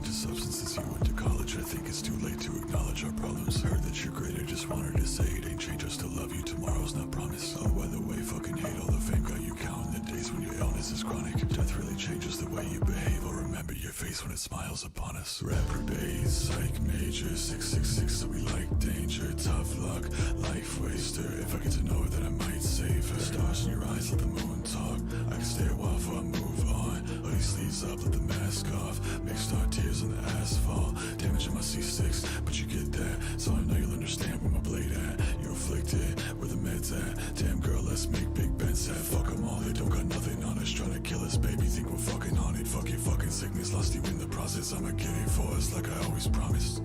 to substances, you went to college. I think it's too late to acknowledge our problems. Heard that you're great, I just wanted to say it ain't change. I still love you, tomorrow's not promised. Oh, by the way, fucking hate all the fame. Got you counting the days when your illness is chronic. Death really changes the way you behave. I'll remember your face when it smiles upon us. Rapper bass, psych major, 666, so we like danger. Tough luck, life waster. If I get to know her, then I might save her. Stars in your eyes, let the moon talk. I can stay a while before I move on. Hoodie sleeves up, let the mask off. Mixed our tears on the asphalt. Damage in my C6, but you get that. So I know you'll understand where my blade at. You're afflicted, where the meds at. Damn girl, let's make big bets at. Fuck them all, they don't got nothing on us. Trying to kill us, baby, think we're fucking on it. Fuck your fucking sickness, lost you in the process. I'ma get it for us like I always promised.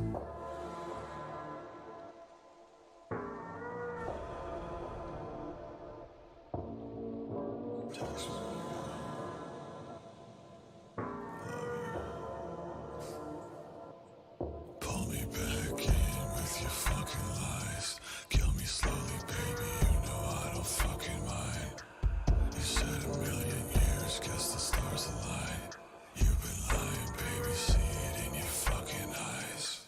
Pull me back in with your fucking lies. Kill me slowly, baby, you know I don't fucking mind. You said a million years, guess the stars align. You've been lying, baby, see it in your fucking eyes.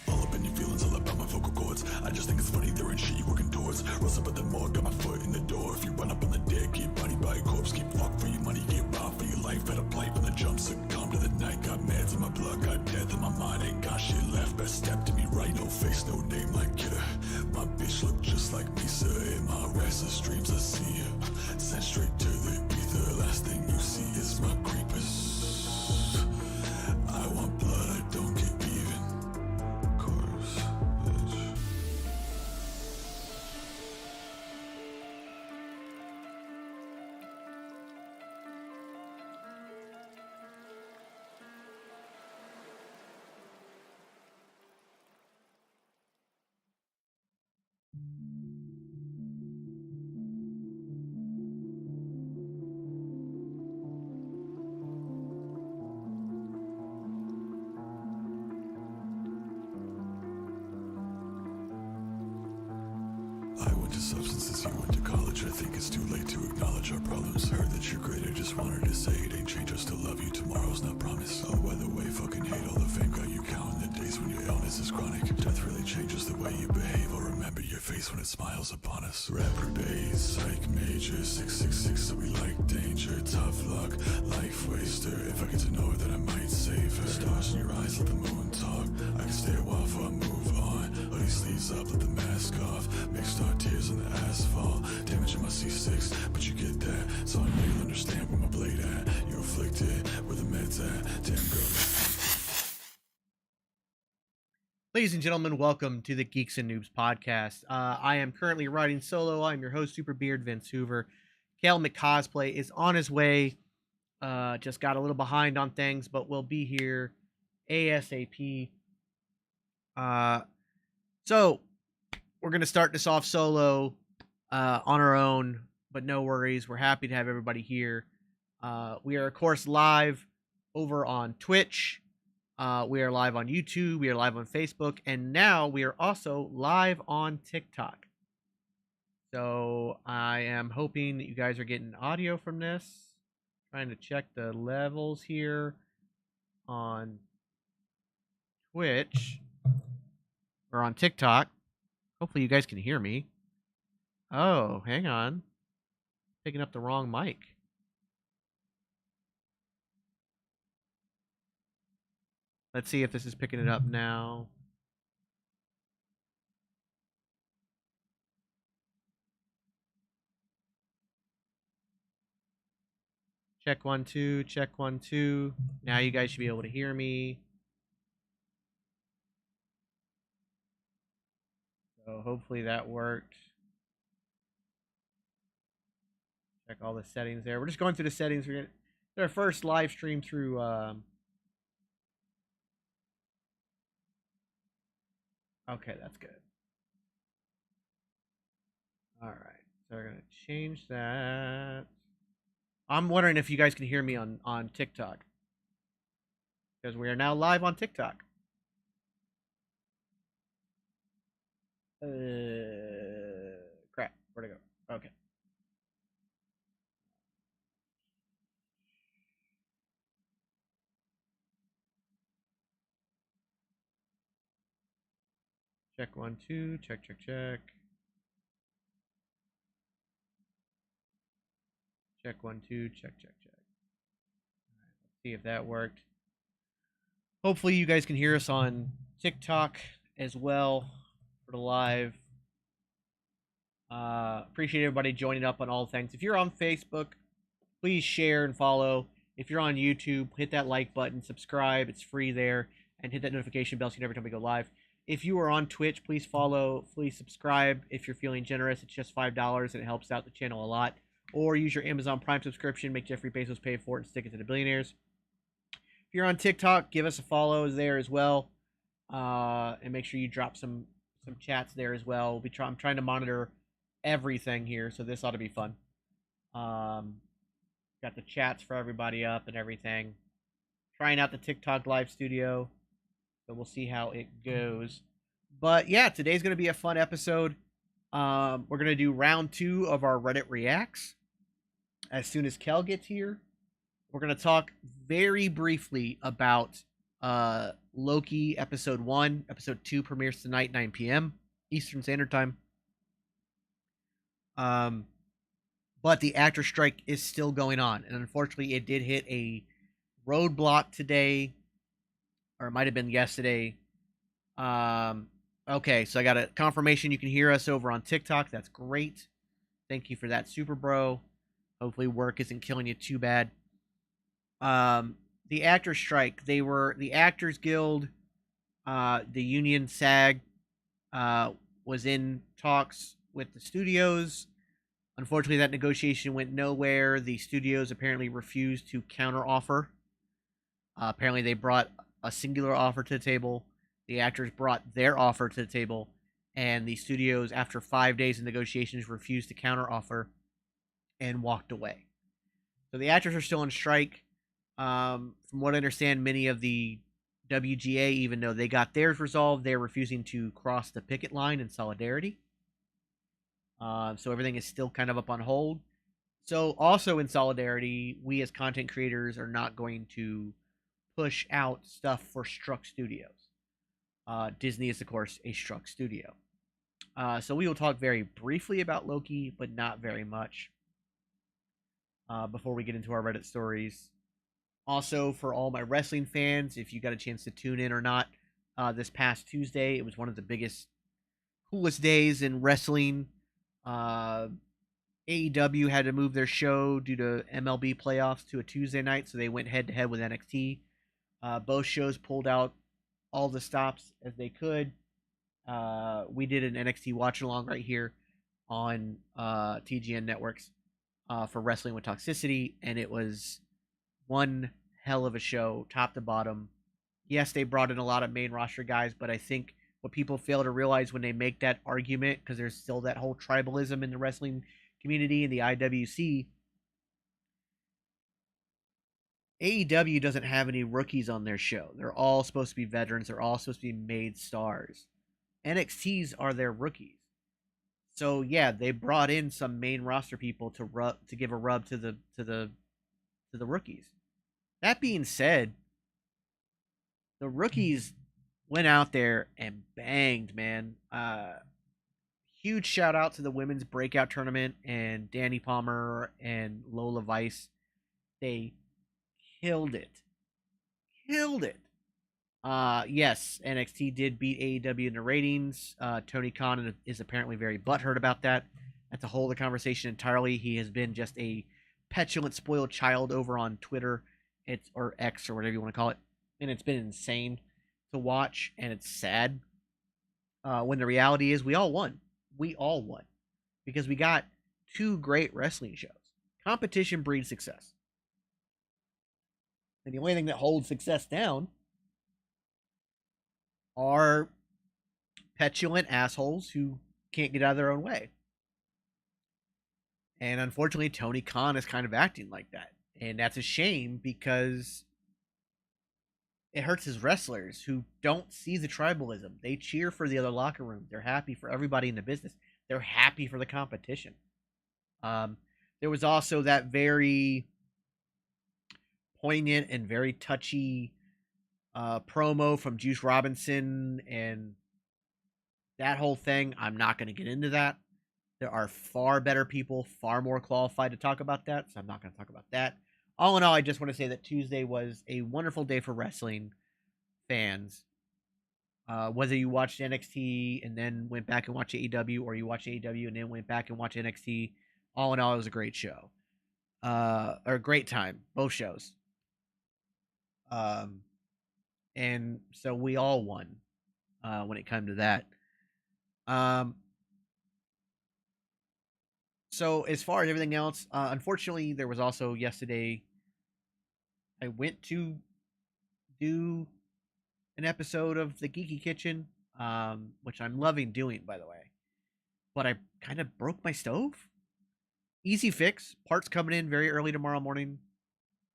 All up in your feelings, all about my vocal cords. I just think it's funny, there ain't shit you working towards. Rose up at the morgue, got my foot in the door. If you run up on the dead, get bodied by a corpse. Keep fucked for your money, get robbed for your life. Had a plight from the jump, succumb to the night. Got meds in my blood, got death in my mind. Ain't got shit left, best step to me right. No face, no name like kidder. My bitch look just like Misa. In my restless dreams, I see her. Sent straight to the ether. Last thing you see is my creepers. I want blood, I don't get even. Corpse, bitch. I went to substances, you went to college. I think it's too late to acknowledge our problems. Heard that you're great, I just wanted to say it ain't change. I still love you, tomorrow's not promised. Oh, by the way, fucking hate all the fame. Got you counting the days when your illness is chronic. Death really changes the way you behave. I'll remember your face when it smiles upon us. Rapper bass, psych major, 666, so we like danger. Tough luck, life waster. If I get to know her, then I might save her. Stars in your eyes, let the moon talk. I can stay a while before I move on. Hoodie sleeves up, let the mask off. Mixed our tears on the asphalt. Damage in my C6, but you get that. So I know you'll understand where my blade at. You're afflicted, where the meds at. Damn girl. Ladies and gentlemen, welcome to the Geeks and Noobs podcast. I am currently riding solo. I'm your host, Super Beard Vince Hoover. Kale McCosplay is on his way. Just got a little behind on things, but we'll be here ASAP. So we're going to start this off solo on our own, but no worries. We're happy to have everybody here. We are, of course, live over on Twitch. We are live on YouTube. We are live on Facebook. And now we are also live on TikTok. So I am hoping that you guys are getting audio from this. Trying to check the levels here on Twitch or on TikTok. Hopefully you guys can hear me. Oh, hang on. Picking up the wrong mic. Let's see if this is picking it up now. Check 1 2, check 1 2. Now you guys should be able to hear me. So hopefully that worked. Check all the settings there. We're just going through the settings. We're gonna our first live stream through okay, that's good. All right. So we're going to change that. I'm wondering if you guys can hear me on TikTok. Because we are now live on TikTok. Crap. Where'd it go? Okay. Check 1, 2. Check, check, check. Check 1, 2. Check, check, check. All right, let's see if that worked. Hopefully, you guys can hear us on TikTok as well for the live. Appreciate everybody joining up on all things. If you're on Facebook, please share and follow. If you're on YouTube, hit that like button, subscribe. It's free there, and hit that notification bell so you know every time we go live. If you are on Twitch, please follow, please subscribe. If you're feeling generous, it's just $5 and it helps out the channel a lot. Or use your Amazon Prime subscription, make Jeffrey Bezos pay for it, and stick it to the billionaires. If you're on TikTok, give us a follow there as well, and make sure you drop some chats there as well. I'm trying to monitor everything here, so this ought to be fun. Got the chats for everybody up and everything. Trying out the TikTok live studio, so we'll see how it goes. But yeah, today's gonna be a fun episode. We're gonna do round 2 of our Reddit reacts as soon as Kel gets here. We're gonna talk very briefly about Loki episode 1. Episode 2 premieres tonight, 9 p.m. Eastern Standard Time. But the actor strike is still going on, and unfortunately, it did hit a roadblock today, or it might have been yesterday. Okay, so I got a confirmation you can hear us over on TikTok. That's great. Thank you for that, Super Bro. Hopefully, work isn't killing you too bad. The actor strike. They were the Actors Guild. The union SAG was in talks with the studios. Unfortunately, that negotiation went nowhere. The studios apparently refused to counteroffer. Apparently, they brought a singular offer to the table. The actors brought their offer to the table, and the studios, after 5 days of negotiations, refused to counteroffer and walked away. So the actors are still on strike. From what I understand, many of the WGA, even though they got theirs resolved, they're refusing to cross the picket line in solidarity. So everything is still kind of up on hold. So also in solidarity, we as content creators are not going to push out stuff for struck studios. Disney is, of course, a struck studio. So we will talk very briefly about Loki, but not very much before we get into our Reddit stories. Also, for all my wrestling fans, if you got a chance to tune in or not, this past Tuesday, it was one of the biggest, coolest days in wrestling. AEW had to move their show due to MLB playoffs to a Tuesday night, so they went head to head with NXT. Both shows pulled out all the stops as they could. We did an NXT watch along right here on TGN networks for Wrestling with Toxicity, and it was one hell of a show, top to bottom. Yes, they brought in a lot of main roster guys, but I think what people fail to realize when they make that argument, because there's still that whole tribalism in the wrestling community and the IWC, AEW doesn't have any rookies on their show. They're all supposed to be veterans. They're all supposed to be made stars. NXTs are their rookies. So yeah, they brought in some main roster people to give a rub to the rookies. That being said, the rookies went out there and banged, man. Huge shout out to the women's breakout tournament and Danny Palmer and Lola Vice. They killed it. Killed it. Yes, NXT did beat AEW in the ratings. Tony Khan is apparently very butthurt about that. That's a whole other conversation entirely. He has been just a petulant, spoiled child over on Twitter, or X or whatever you want to call it, and it's been insane to watch, and it's sad. When the reality is, we all won. We all won because we got 2 great wrestling shows. Competition breeds success, and the only thing that holds success down are petulant assholes who can't get out of their own way. And unfortunately, Tony Khan is kind of acting like that. And that's a shame because it hurts his wrestlers who don't see the tribalism. They cheer for the other locker room. They're happy for everybody in the business. They're happy for the competition. There was also that very poignant and very touchy promo from Juice Robinson and that whole thing, I'm not going to get into that. There are far better people, far more qualified to talk about that, so I'm not going to talk about that. All in all, I just want to say that Tuesday was a wonderful day for wrestling fans. Whether you watched NXT and then went back and watched AEW, or you watched AEW and then went back and watched NXT, all in all, it was a great show. Or a great time, both shows. Um, and so we all won when it came to that. Um, so as far as everything else, unfortunately, there was also yesterday. I went to do an episode of the Geeky Kitchen, which I'm loving doing, by the way. But I kind of broke my stove. Easy fix. Parts coming in very early tomorrow morning.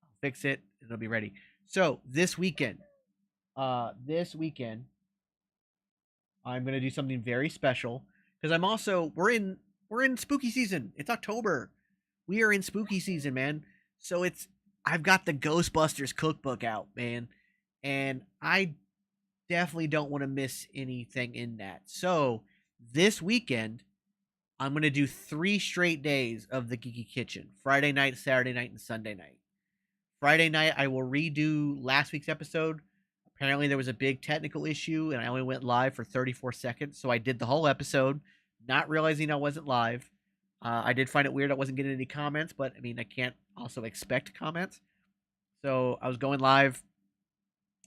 I'll fix it. It'll be ready. So this weekend, I'm gonna do something very special because we're in spooky season. It's October. We are in spooky season, man. So I've got the Ghostbusters cookbook out, man, and I definitely don't want to miss anything in that. So this weekend, I'm gonna do 3 straight days of the Geeky Kitchen: Friday night, Saturday night, and Sunday night. Friday night, I will redo last week's episode. Apparently, there was a big technical issue, and I only went live for 34 seconds. So I did the whole episode, not realizing I wasn't live. I did find it weird I wasn't getting any comments, but I mean, I can't also expect comments. So I was going live,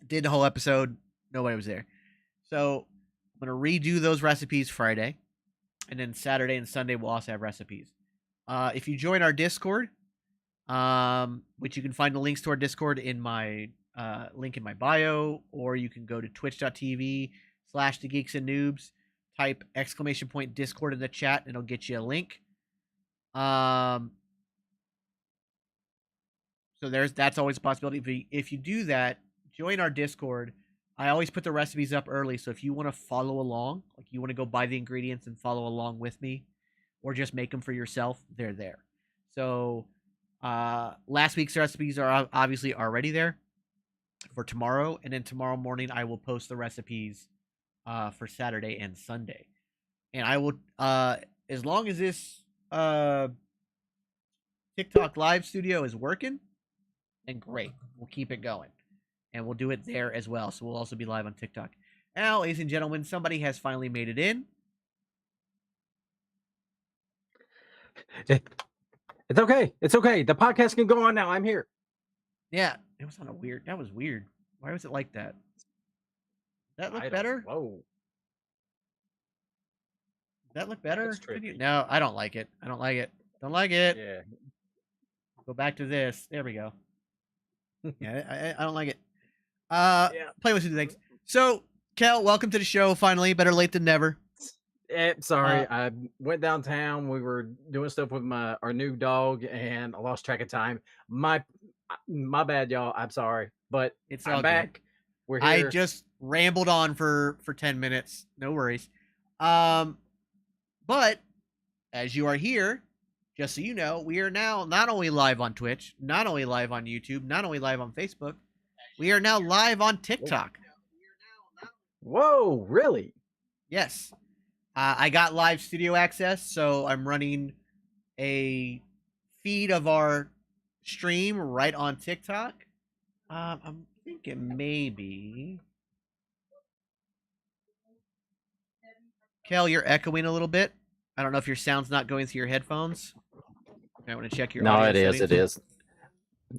did the whole episode, nobody was there. So I'm going to redo those recipes Friday, and then Saturday and Sunday we'll also have recipes. If you join our Discord, which you can find the links to our Discord in my link in my bio, or you can go to twitch.tv/the geeks and noobs, type !Discord in the chat, and it'll get you a link. So that's always a possibility. If you do that, join our Discord. I always put the recipes up early, so if you want to follow along, like you want to go buy the ingredients and follow along with me, or just make them for yourself, they're there. So last week's recipes are obviously already there for tomorrow, and then tomorrow morning I will post the recipes for Saturday and Sunday. And I will, as long as this TikTok live studio is working, then great, we'll keep it going, and we'll do it there as well. So we'll also be live on TikTok. Now, ladies and gentlemen, somebody has finally made it in. It's okay. It's okay. The podcast can go on now. I'm here. Yeah, it was on a weird. That was weird. Why was it like that? That look better? Whoa. That look better? That's trippy. No, I don't like it. I don't like it. Don't like it. Yeah. Go back to this. There we go. Yeah, I don't like it. Yeah. Play with some things. So, Kel, welcome to the show. Finally, better late than never. Sorry, I went downtown. We were doing stuff with our new dog, and I lost track of time. My bad, y'all. I'm sorry, but It's I'm all back. good. We're here. I just rambled on for 10 minutes. No worries. But as you are here, just so you know, we are now not only live on Twitch, not only live on YouTube, not only live on Facebook, we are now live on TikTok. Whoa, really? Yes. I got live studio access, so I'm running a feed of our stream right on TikTok. I'm thinking maybe. Kel, you're echoing a little bit. I don't know if your sound's not going through your headphones. I want to check your audio settings. It is.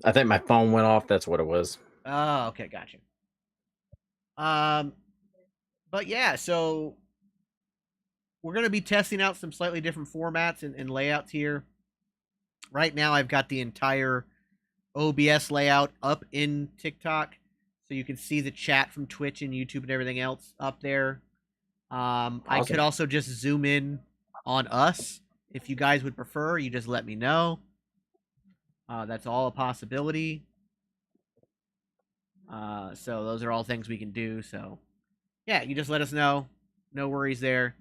I think my phone went off. That's what it was. Oh, okay, gotcha. But yeah, so we're going to be testing out some slightly different formats and layouts here. Right now, I've got the entire OBS layout up in TikTok, so you can see the chat from Twitch and YouTube and everything else up there. Awesome. I could also just zoom in on us. If you guys would prefer, you just let me know. That's all a possibility. So those are all things we can do. So yeah, you just let us know. No worries there.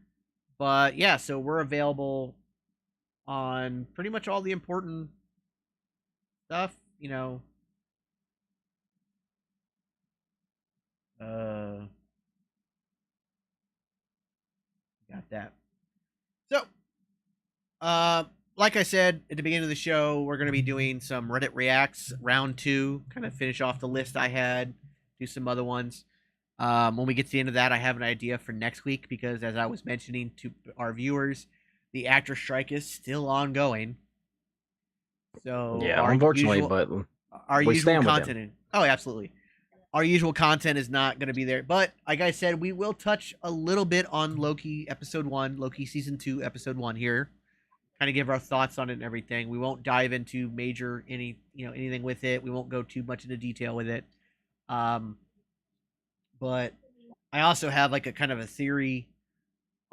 But yeah, so we're available on pretty much all the important stuff, you know. got that. So, uh, like I said at the beginning of the show, we're going to be doing some Reddit reacts round 2, kind of finish off the list I had, do some other ones. When we get to the end of that, I have an idea for next week because, as I was mentioning to our viewers, the actor strike is still ongoing. So Yeah, unfortunately, but our we usual stand with content. them. Oh, absolutely. Our usual content is not going to be there, but like I said, we will touch a little bit on Loki episode 1, Loki season 2 episode 1 here. Kind of give our thoughts on it and everything. We won't dive into anything with it. We won't go too much into detail with it. But I also have like a kind of a theory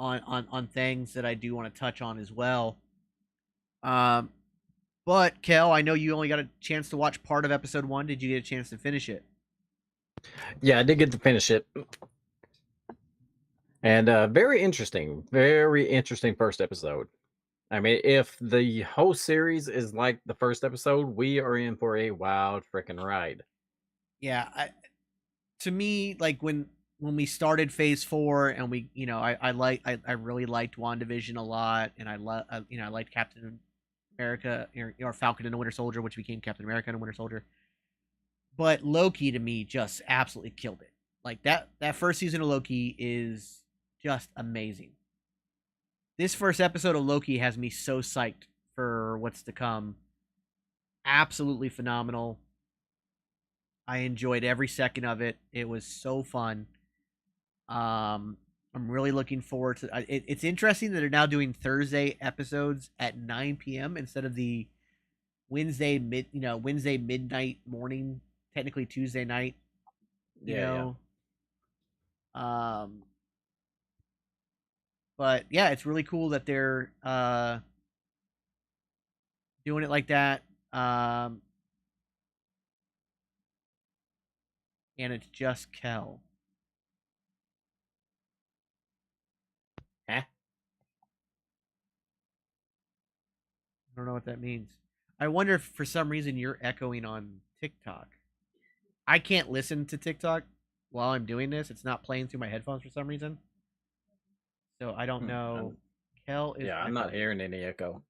on things that I do want to touch on as well. Um, but Kel, I know you only got a chance to watch part of episode 1. Did you get a chance to finish it? Yeah, I did get to finish it. And very interesting first episode. I mean, if the whole series is like the first episode, we are in for a wild freaking ride. Yeah, to me, like when we started Phase 4, and I really liked WandaVision a lot, and I liked Captain America or Falcon and the Winter Soldier, which became Captain America and the Winter Soldier. But Loki to me just absolutely killed it. Like that first season of Loki is just amazing. This first episode of Loki has me so psyched for what's to come. Absolutely phenomenal. I enjoyed every second of it. It was so fun. I'm really looking forward to it's interesting that they're now doing Thursday episodes at 9 p.m. instead of the Wednesday midnight morning, technically Tuesday night. You Yeah, know. But yeah, it's really cool that they're doing it like that. And it's just Kel. yeah. I don't know what that means. I wonder if for some reason you're echoing on TikTok. I can't listen to TikTok while I'm doing this. It's not playing through my headphones for some reason. So I don't know. Kel is I'm not hearing any echo.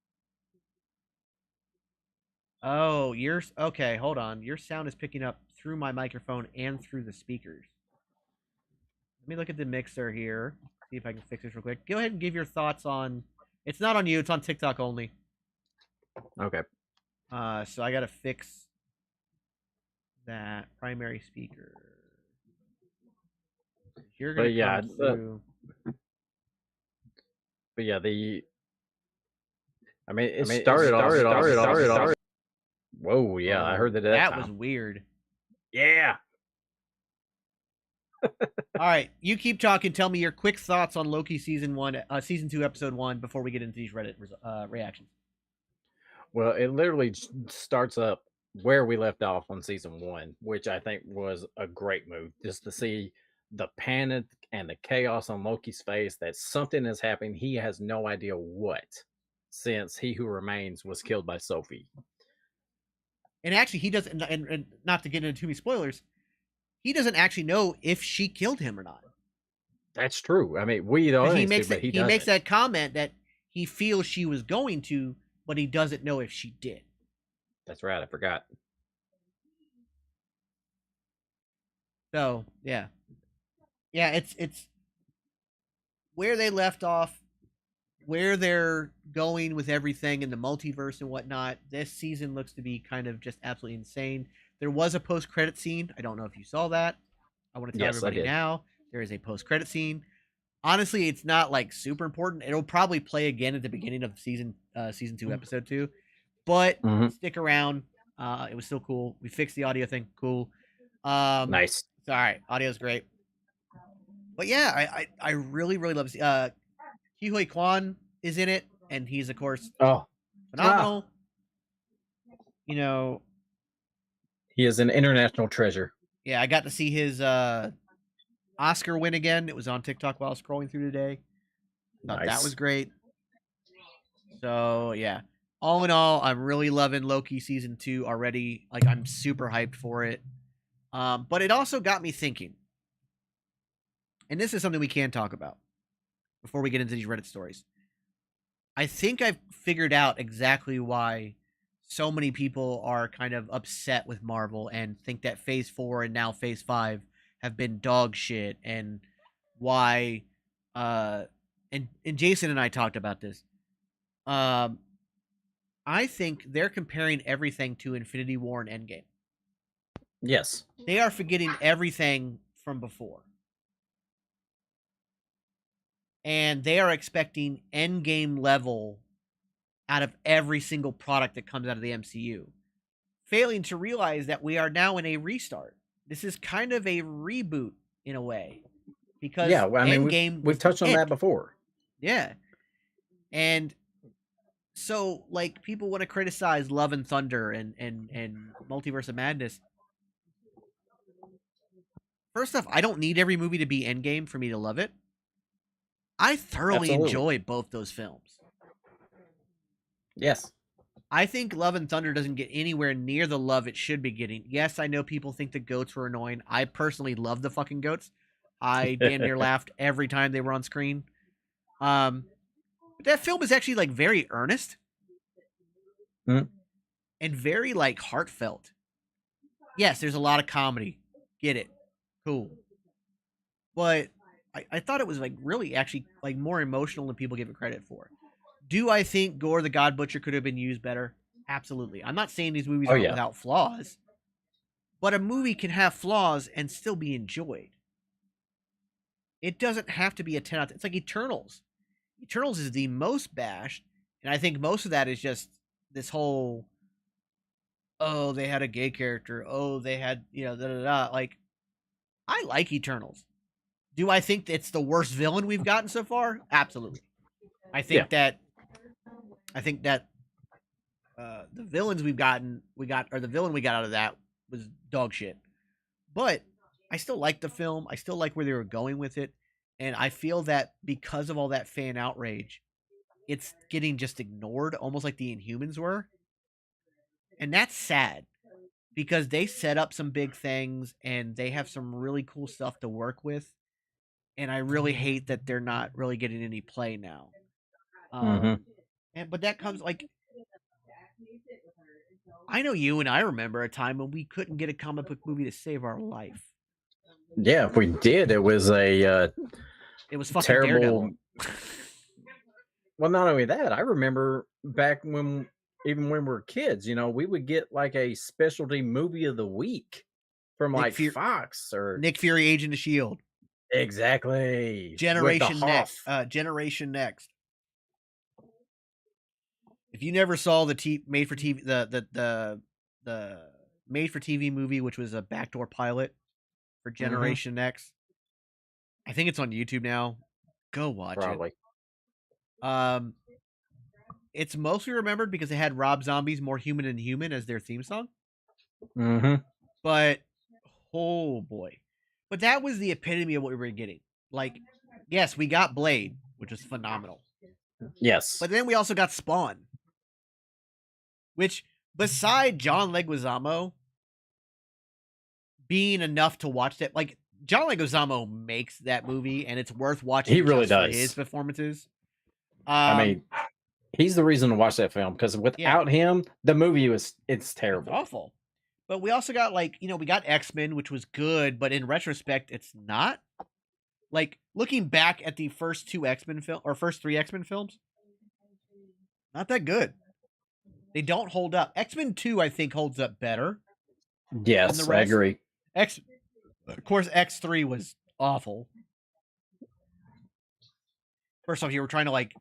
Oh, yours. Okay, hold on. Your sound is picking up through my microphone and through the speakers. Let me look at the mixer here. See if I can fix this real quick. Go ahead and give your thoughts on. It's not on you. It's on TikTok only. Okay. So I gotta fix that primary speaker. You're gonna come through. But yeah, it started off. Whoa, yeah, I heard that. That was weird. Yeah. All right, you keep talking. Tell me your quick thoughts on Loki season 2, episode 1, before we get into these Reddit reactions. Well, it literally starts up where we left off on season 1, which I think was a great move. Just to see the panic and the chaos on Loki's face that something is happening. He has no idea what, since He Who Remains was killed by Sophie. And actually, he doesn't. And not to get into too many spoilers, he doesn't actually know if she killed him or not. That's true. I mean, we don't. He makes that comment that he feels she was going to, but he doesn't know if she did. That's right. I forgot. So yeah, it's where they left off, where they're going with everything in the multiverse and whatnot. This season looks to be kind of just absolutely insane. There was a post-credit scene. I don't know if you saw that. I want to tell everybody now. There is a post-credit scene. Honestly, it's not like super important. It'll probably play again at the beginning of season 2, episode 2. But stick around. It was still cool. We fixed the audio thing. Cool. Nice. All right, audio's great. But yeah, I really love this. Ke Huy Quan is in it, and he's of course phenomenal. You know, he is an international treasure. Yeah, I got to see his Oscar win again. It was on TikTok while scrolling through today. Thought that was great. So yeah, all in all, I'm really loving Loki season 2 already. Like, I'm super hyped for it. But it also got me thinking, and this is something we can talk about. before we get into these Reddit stories. I think I've figured out exactly why so many people are kind of upset with Marvel and think that Phase 4 and now Phase 5 have been dog shit, and why and Jason and I talked about this. Um I think they're comparing everything to Infinity War and Endgame. Yes. They are forgetting everything from before. And they are expecting Endgame level out of every single product that comes out of the MCU, failing to realize that we are now in a restart. This is kind of a reboot in a way, because Yeah, well, I mean, Endgame was we've the touched on end. that before. Yeah. And so, like, people want to criticize Love and Thunder and Multiverse of Madness. First off, I don't need every movie to be Endgame for me to love it. I thoroughly Absolutely. enjoy both those films. Yes. I think Love and Thunder doesn't get anywhere near the love it should be getting. Yes, I know people think the goats were annoying. I personally love the fucking goats. I damn near laughed every time they were on screen. But that film is actually like very earnest Hmm. and very like heartfelt. Yes, there's a lot of comedy. Get it. Cool. But I thought it was like really actually like more emotional than people give it credit for. Do I think Gore the God Butcher could have been used better? Absolutely. I'm not saying these movies Oh, aren't yeah. without flaws, but a movie can have flaws and still be enjoyed. It doesn't have to be a 10 out of 10. It's like Eternals. Eternals is the most bashed, and I think most of that is just this whole, oh, they had a gay character. Oh, they had, da da da. Like, I like Eternals. Do I think it's the worst villain we've gotten so far? Absolutely. I think that the villains we got out of that was dog shit. But I still like the film. I still like where they were going with it, and I feel that because of all that fan outrage, it's getting just ignored, almost like the Inhumans were, and that's sad because they set up some big things and they have some really cool stuff to work with, and I really hate that they're not really getting any play now. But that comes like, I know you and I remember a time when we couldn't get a comic book movie to save our life. Yeah, if we did, it was a It was fucking terrible. Daredevil. Well, not only that, I remember back when, even when we were kids, we would get like a specialty movie of the week from like Fox or Nick Fury, Agent of S.H.I.E.L.D. Exactly. Generation Next. Generation Next. If you never saw the made for TV the made for TV movie, which was a backdoor pilot for Generation Next, I think it's on YouTube now. Go watch it. It's mostly remembered because they had Rob Zombie's "More Human Than Human" as their theme song. But oh boy, but that was the epitome of what we were getting. Like, yes, we got Blade, which was phenomenal. Yes, but then we also got Spawn, which, beside John Leguizamo being enough to watch that, like, John Leguizamo makes that movie, and it's worth watching. He really does. For his performances. I mean, he's the reason to watch that film, because without him, the movie it's terrible. It's awful. But we also got, like, we got X-Men, which was good, but in retrospect, it's not. Like, looking back at the first two X-Men film or first three X-Men films, not that good. They don't hold up. X-Men 2, I think, holds up better. Yes, I agree. Of course, X3 was awful. First off, you were trying to, like,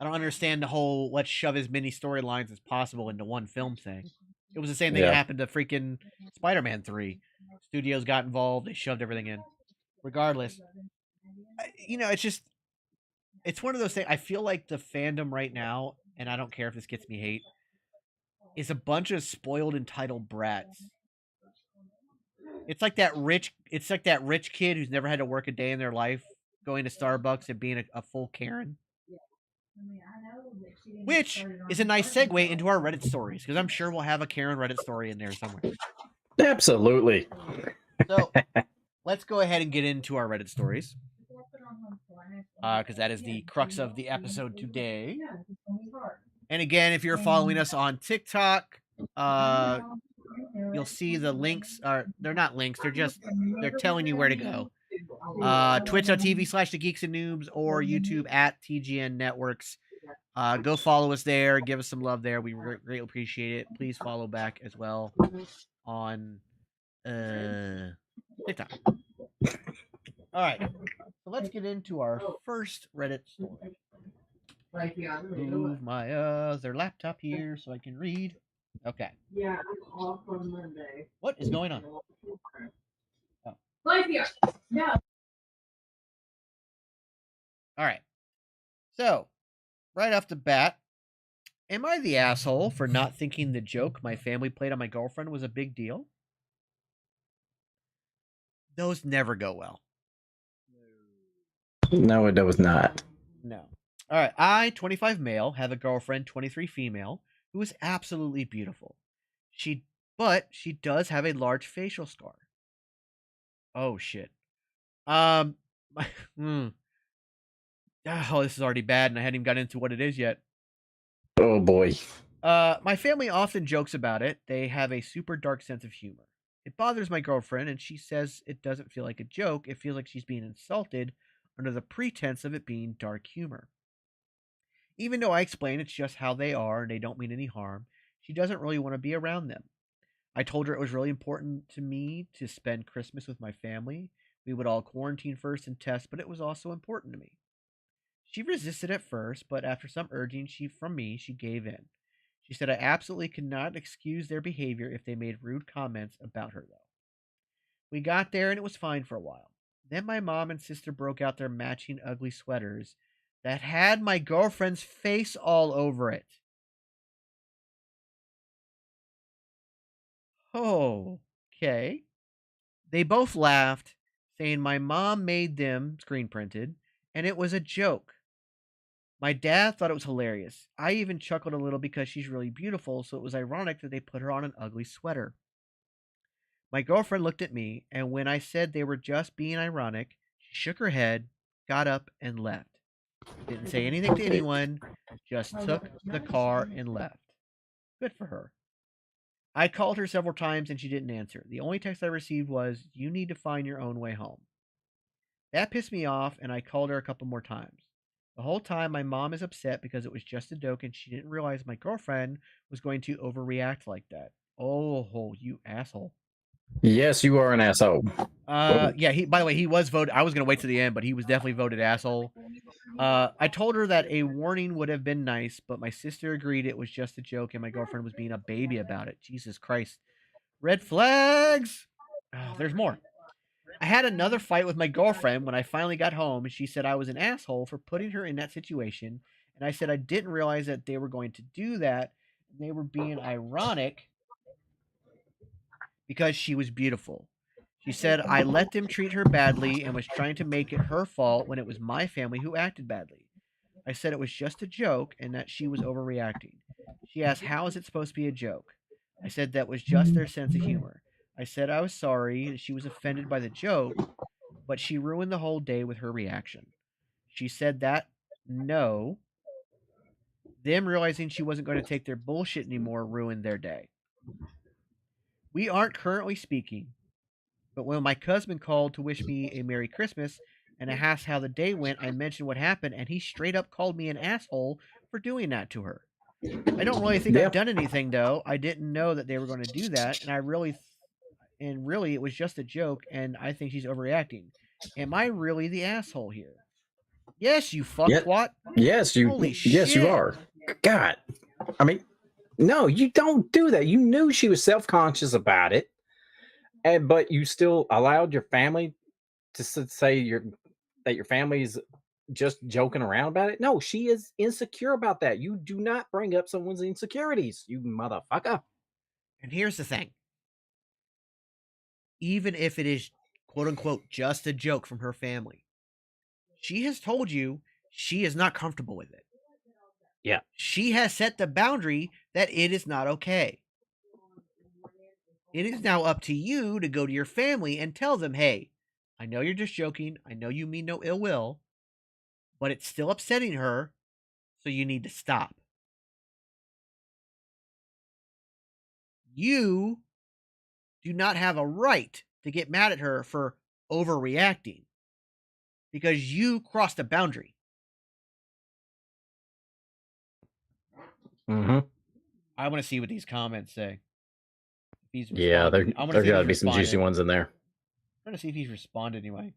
I don't understand the whole let's shove as many storylines as possible into one film thing. It was the same thing that happened to freaking Spider-Man 3. Studios got involved. They shoved everything in. Regardless, it's one of those things. I feel like the fandom right now, and I don't care if this gets me hate, is a bunch of spoiled, entitled brats. It's like that rich kid who's never had to work a day in their life, going to Starbucks and being a full Karen. Which is a nice segue into our Reddit stories, because I'm sure we'll have a Karen Reddit story in there somewhere. Absolutely. So let's go ahead and get into our Reddit stories. because that is the crux of the episode today. And again, if you're following us on TikTok, you'll see the links are they're not links, they're telling you where to go. Twitch.tv/the Geeks and Noobs or YouTube at TGN Networks. Go follow us there, give us some love there. We greatly appreciate it. Please follow back as well on TikTok. All right, so let's get into our first Reddit story. Move my other laptop here so I can read. Okay. Yeah, I'm off on Monday. What is going on? Oh. Life here. No. All right. So, right off the bat, am I the asshole for not thinking the joke my family played on my girlfriend was a big deal? Those never go well. No, it was not. No. All right. I, 25 male, have a girlfriend, 23 female, who is absolutely beautiful. But she does have a large facial scar. Oh shit. Oh, this is already bad, and I hadn't even got into what it is yet. Oh boy. My family often jokes about it. They have a super dark sense of humor. It bothers my girlfriend, and she says it doesn't feel like a joke. It feels like she's being insulted under the pretense of it being dark humor. Even though I explain it's just how they are and they don't mean any harm, she doesn't really want to be around them. I told her it was really important to me to spend Christmas with my family. We would all quarantine first and test, but it was also important to me. She resisted at first, but after some urging from me, she gave in. She said I absolutely could not excuse their behavior if they made rude comments about her, though. We got there and it was fine for a while. Then my mom and sister broke out their matching ugly sweaters that had my girlfriend's face all over it. Oh, okay. They both laughed, saying my mom made them screen printed, and it was a joke. My dad thought it was hilarious. I even chuckled a little because she's really beautiful, so it was ironic that they put her on an ugly sweater. My girlfriend looked at me, and when I said they were just being ironic, she shook her head, got up, and left. Didn't say anything to anyone, just took the car and left. Good for her. I called her several times and she didn't answer. The only text I received was, "You need to find your own way home." That pissed me off, and I called her a couple more times. The whole time, my mom is upset because it was just a joke and she didn't realize my girlfriend was going to overreact like that. Oh, you asshole. Yes, you are an asshole. Yeah, by the way, he was voted. I was going to wait to the end, but he was definitely voted asshole. I told her that a warning would have been nice, but my sister agreed it was just a joke and my girlfriend was being a baby about it. Jesus Christ. Red flags! Oh, there's more. I had another fight with my girlfriend when I finally got home, and she said I was an asshole for putting her in that situation, and I said I didn't realize that they were going to do that, and they were being ironic because she was beautiful. She said I let them treat her badly and was trying to make it her fault when it was my family who acted badly. I said it was just a joke and that she was overreacting. She asked, how is it supposed to be a joke? I said that was just their sense of humor. I said I was sorry that she was offended by the joke, but she ruined the whole day with her reaction. She said that, no. Them realizing she wasn't going to take their bullshit anymore ruined their day. We aren't currently speaking, but when my cousin called to wish me a Merry Christmas and I asked how the day went, I mentioned what happened, and he straight up called me an asshole for doing that to her. I don't really think I've done anything, though. I didn't know that they were going to do that, and really, it was just a joke, and I think she's overreacting. Am I really the asshole here? Yes, you fuckwat. Yes, you. Holy yes, shit. you are. God, I mean, no, you don't do that. You knew she was self-conscious about it, but you still allowed your family to say that your family's just joking around about it. No, she is insecure about that. You do not bring up someone's insecurities, you motherfucker. And here's the thing. Even if it is quote unquote just a joke from her family, she has told you she is not comfortable with it. Yeah. She has set the boundary that it is not okay. It is now up to you to go to your family and tell them, hey, I know you're just joking. I know you mean no ill will, but it's still upsetting her, so you need to stop. You do not have a right to get mad at her for overreacting because you crossed a boundary. Mm-hmm. I want to see what these comments say. If he's Yeah, responding. I want to there see if got to he's be some juicy responded. ones in there. I'm trying to see if he's responded anyway.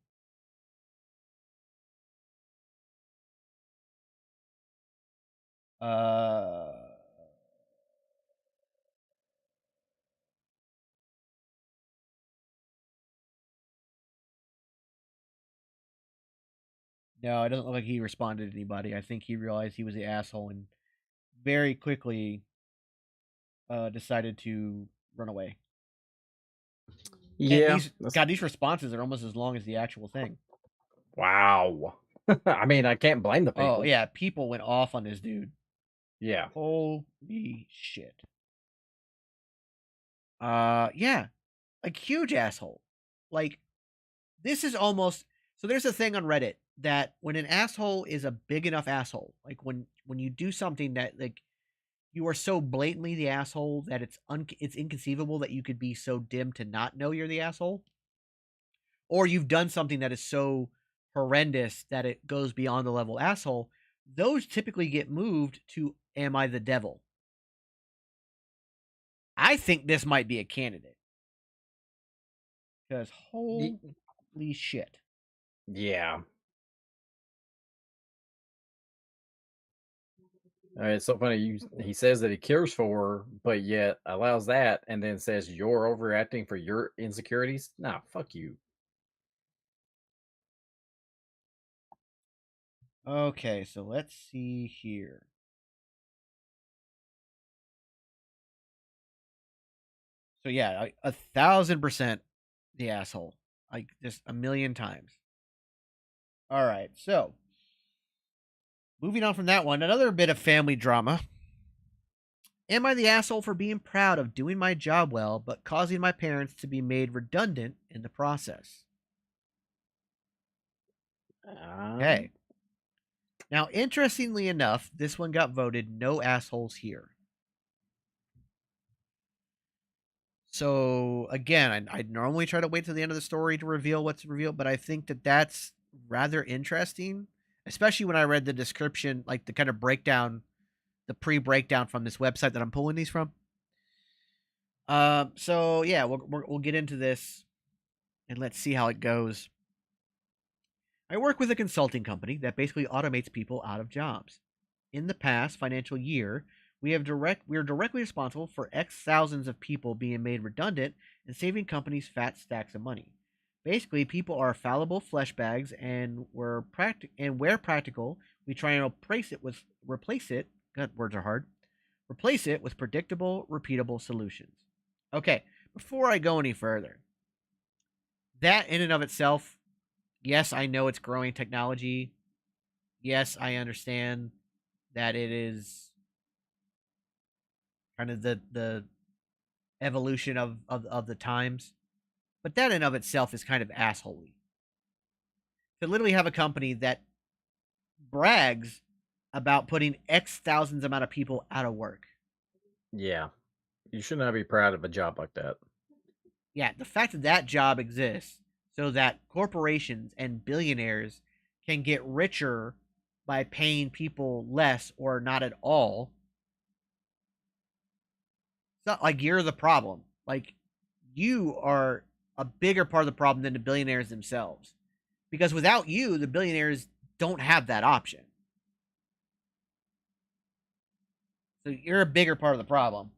No, it doesn't look like he responded to anybody. I think he realized he was the asshole and very quickly decided to run away. Yeah. These responses are almost as long as the actual thing. Wow. I mean, I can't blame the people. Oh yeah, people went off on this dude. Yeah. Holy shit. Yeah, like huge asshole. Like this is almost so. There's a thing on Reddit that when an asshole is a big enough asshole, like when you do something that like you are so blatantly the asshole that it's inconceivable that you could be so dim to not know you're the asshole, or you've done something that is so horrendous that it goes beyond the level asshole. Those typically get moved to "Am I the devil?" I think this might be a candidate because holy shit. Yeah. It's so funny. He says that he cares for her, but yet allows that, and then says you're overreacting for your insecurities. Nah, fuck you. Okay, so let's see here. So yeah, 1,000% the asshole, like just a million times. All right, so moving on from that one, another bit of family drama. Am I the asshole for being proud of doing my job well, but causing my parents to be made redundant in the process? Okay. Now, interestingly enough, this one got voted no assholes here. So, again, I normally try to wait till the end of the story to reveal what's revealed, but I think that that's rather interesting, especially when I read the description, like the kind of breakdown, the pre-breakdown from this website that I'm pulling these from. So yeah, we'll get into this and let's see how it goes. I work with a consulting company that basically automates people out of jobs. In the past financial year, we are directly responsible for X thousands of people being made redundant and saving companies fat stacks of money. Basically, people are fallible flesh bags, and where practical, we try and replace it. God, words are hard. Replace it with predictable, repeatable solutions. Okay, before I go any further, that in and of itself, yes, I know it's growing technology. Yes, I understand that it is kind of the evolution of the times. But that in of itself is kind of assholey. To literally have a company that brags about putting X thousands amount of people out of work. Yeah. You should not be proud of a job like that. Yeah, the fact that that job exists so that corporations and billionaires can get richer by paying people less or not at all. It's not like you're the problem. Like you are a bigger part of the problem than the billionaires themselves. Because without you, the billionaires don't have that option. So you're a bigger part of the problem.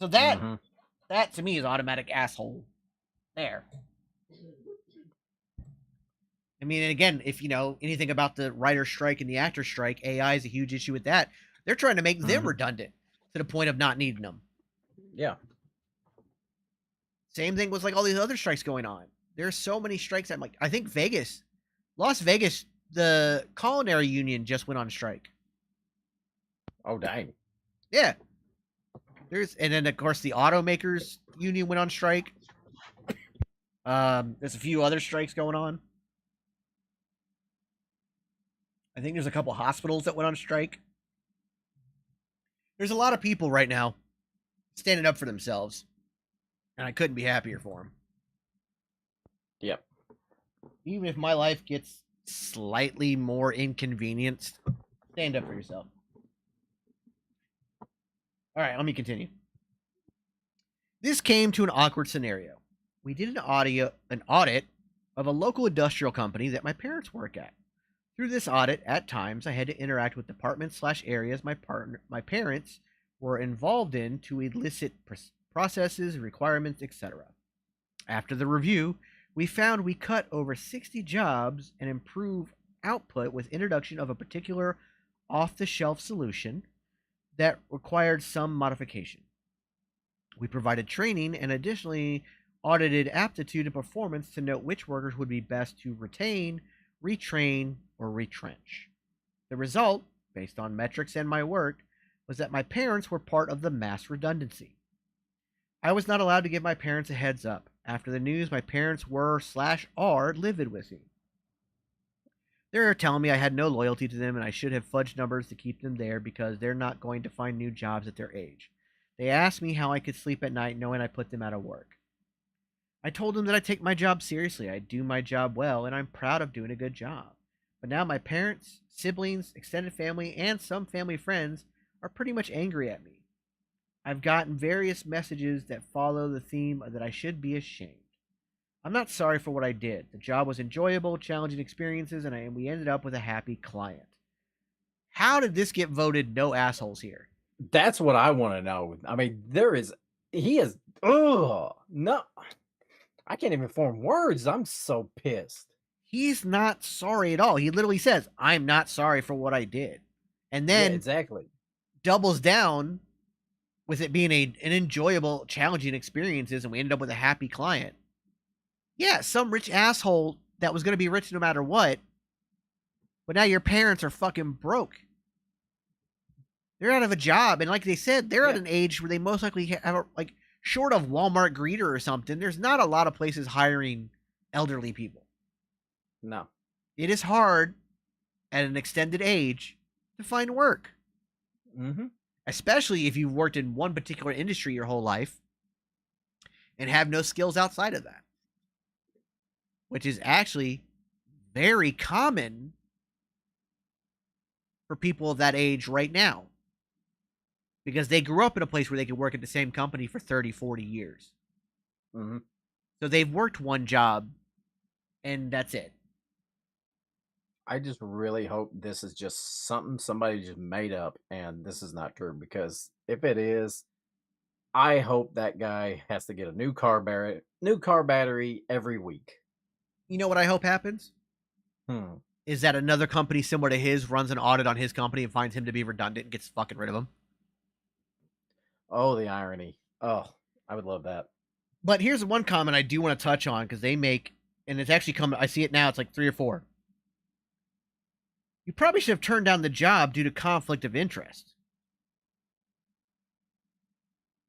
So that to me is automatic asshole there. I mean, and again, if you know anything about the writer strike and the actor strike, AI is a huge issue with that. They're trying to make them redundant to the point of not needing them. Yeah. Same thing with like all these other strikes going on. There's so many strikes. I'm like, I think Las Vegas, the culinary union just went on strike. Oh dang. Yeah. And then of course the automakers union went on strike. There's a few other strikes going on. I think there's a couple hospitals that went on strike. There's a lot of people right now standing up for themselves, and I couldn't be happier for them. Yep. Even if my life gets slightly more inconvenienced, stand up for yourself. All right, let me continue. This came to an awkward scenario. We did an audit of a local industrial company that my parents work at. Through this audit, at times I had to interact with departments/areas my parents were involved in to elicit processes, requirements, etc. After the review, we found we cut over 60 jobs and improve output with introduction of a particular off-the-shelf solution that required some modification. We provided training and additionally audited aptitude and performance to note which workers would be best to retain, retrain, or retrench. The result, based on metrics and my work, was that my parents were part of the mass redundancy. I was not allowed to give my parents a heads up. After the news, my parents were/are livid with me. They're telling me I had no loyalty to them and I should have fudged numbers to keep them there because they're not going to find new jobs at their age. They asked me how I could sleep at night knowing I put them out of work. I told them that I take my job seriously, I do my job well, and I'm proud of doing a good job. But now my parents, siblings, extended family, and some family friends are pretty much angry at me. I've gotten various messages that follow the theme that I should be ashamed. I'm not sorry for what I did. The job was enjoyable, challenging experiences, and we ended up with a happy client. How did this get voted no assholes here? That's what I want to know. I mean, no. I can't even form words. I'm so pissed. He's not sorry at all. He literally says, I'm not sorry for what I did. And then exactly. Doubles down with it being an enjoyable, challenging experiences, and we ended up with a happy client. Yeah, some rich asshole that was going to be rich no matter what, but now your parents are fucking broke. They're out of a job, and like they said, they're at an age where they most likely have, short of Walmart greeter or something, there's not a lot of places hiring elderly people. No. It is hard at an extended age to find work. Mm-hmm. Especially if you've worked in one particular industry your whole life and have no skills outside of that. Which is actually very common for people of that age right now. Because they grew up in a place where they could work at the same company for 30, 40 years. Mm-hmm. So they've worked one job, and that's it. I just really hope this is just something somebody just made up, and this is not true. Because if it is, I hope that guy has to get a new car battery every week. You know what I hope happens? Is that another company similar to his runs an audit on his company and finds him to be redundant and gets fucking rid of him. Oh, the irony. Oh, I would love that. But here's one comment I do want to touch on because they make, and it's actually coming, I see it now, it's like 3 or 4. You probably should have turned down the job due to conflict of interest.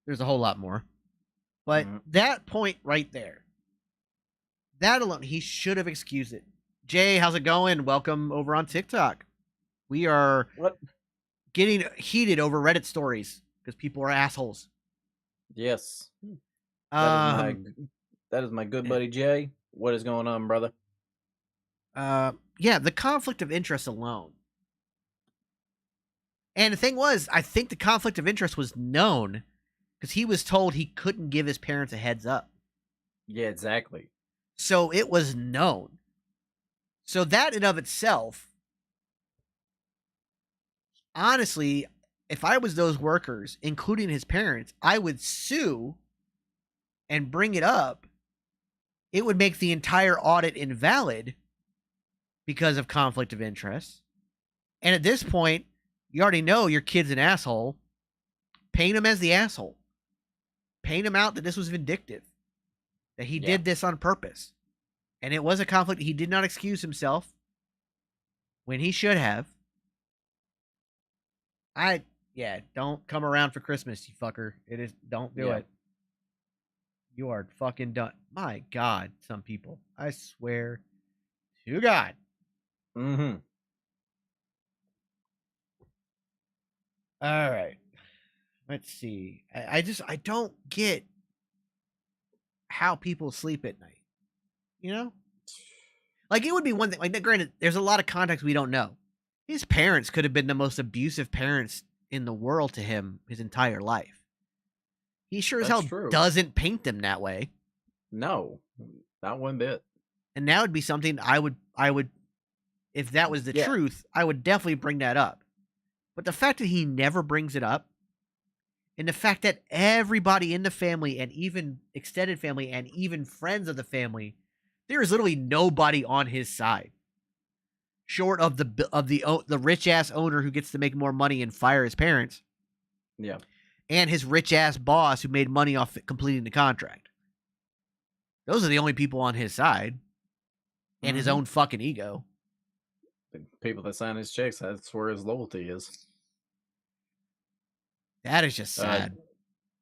There's a whole lot more. But that point right there, that alone, he should have excused it. Jay, how's it going? Welcome over on TikTok. We are getting heated over Reddit stories because people are assholes. Yes. That is my good buddy Jay. What is going on, brother? Yeah, the conflict of interest alone. And the thing was, I think the conflict of interest was known because he was told he couldn't give his parents a heads up. Yeah, exactly. So it was known. So that in of itself, honestly, if I was those workers, including his parents, I would sue and bring it up. It would make the entire audit invalid because of conflict of interest. And at this point, you already know your kid's an asshole. Paint him as the asshole. Paint him out that this was vindictive. That he did this on purpose. And it was a conflict. He did not excuse himself when he should have. Don't come around for Christmas, you fucker. Don't do it. You are fucking done. My God, some people. I swear to God. Mm-hmm. All right. Let's see. I don't get how people sleep at night. You know? Like, it would be one thing. Like, granted, there's a lot of context we don't know. His parents could have been the most abusive parents in the world to him his entire life. He sure as That's hell true. doesn't paint them that way. No, not one bit. And that would be something I would, if that was the Yeah. truth, I would definitely bring that up. But the fact that he never brings it up, and the fact that everybody in the family and even extended family and even friends of the family, there is literally nobody on his side, short of the rich ass owner who gets to make more money and fire his parents, Yeah. and his rich ass boss who made money off completing the contract. Those are the only people on his side, and his Mhm. own fucking ego. The people that sign his checks, that's where his loyalty is. That is just sad.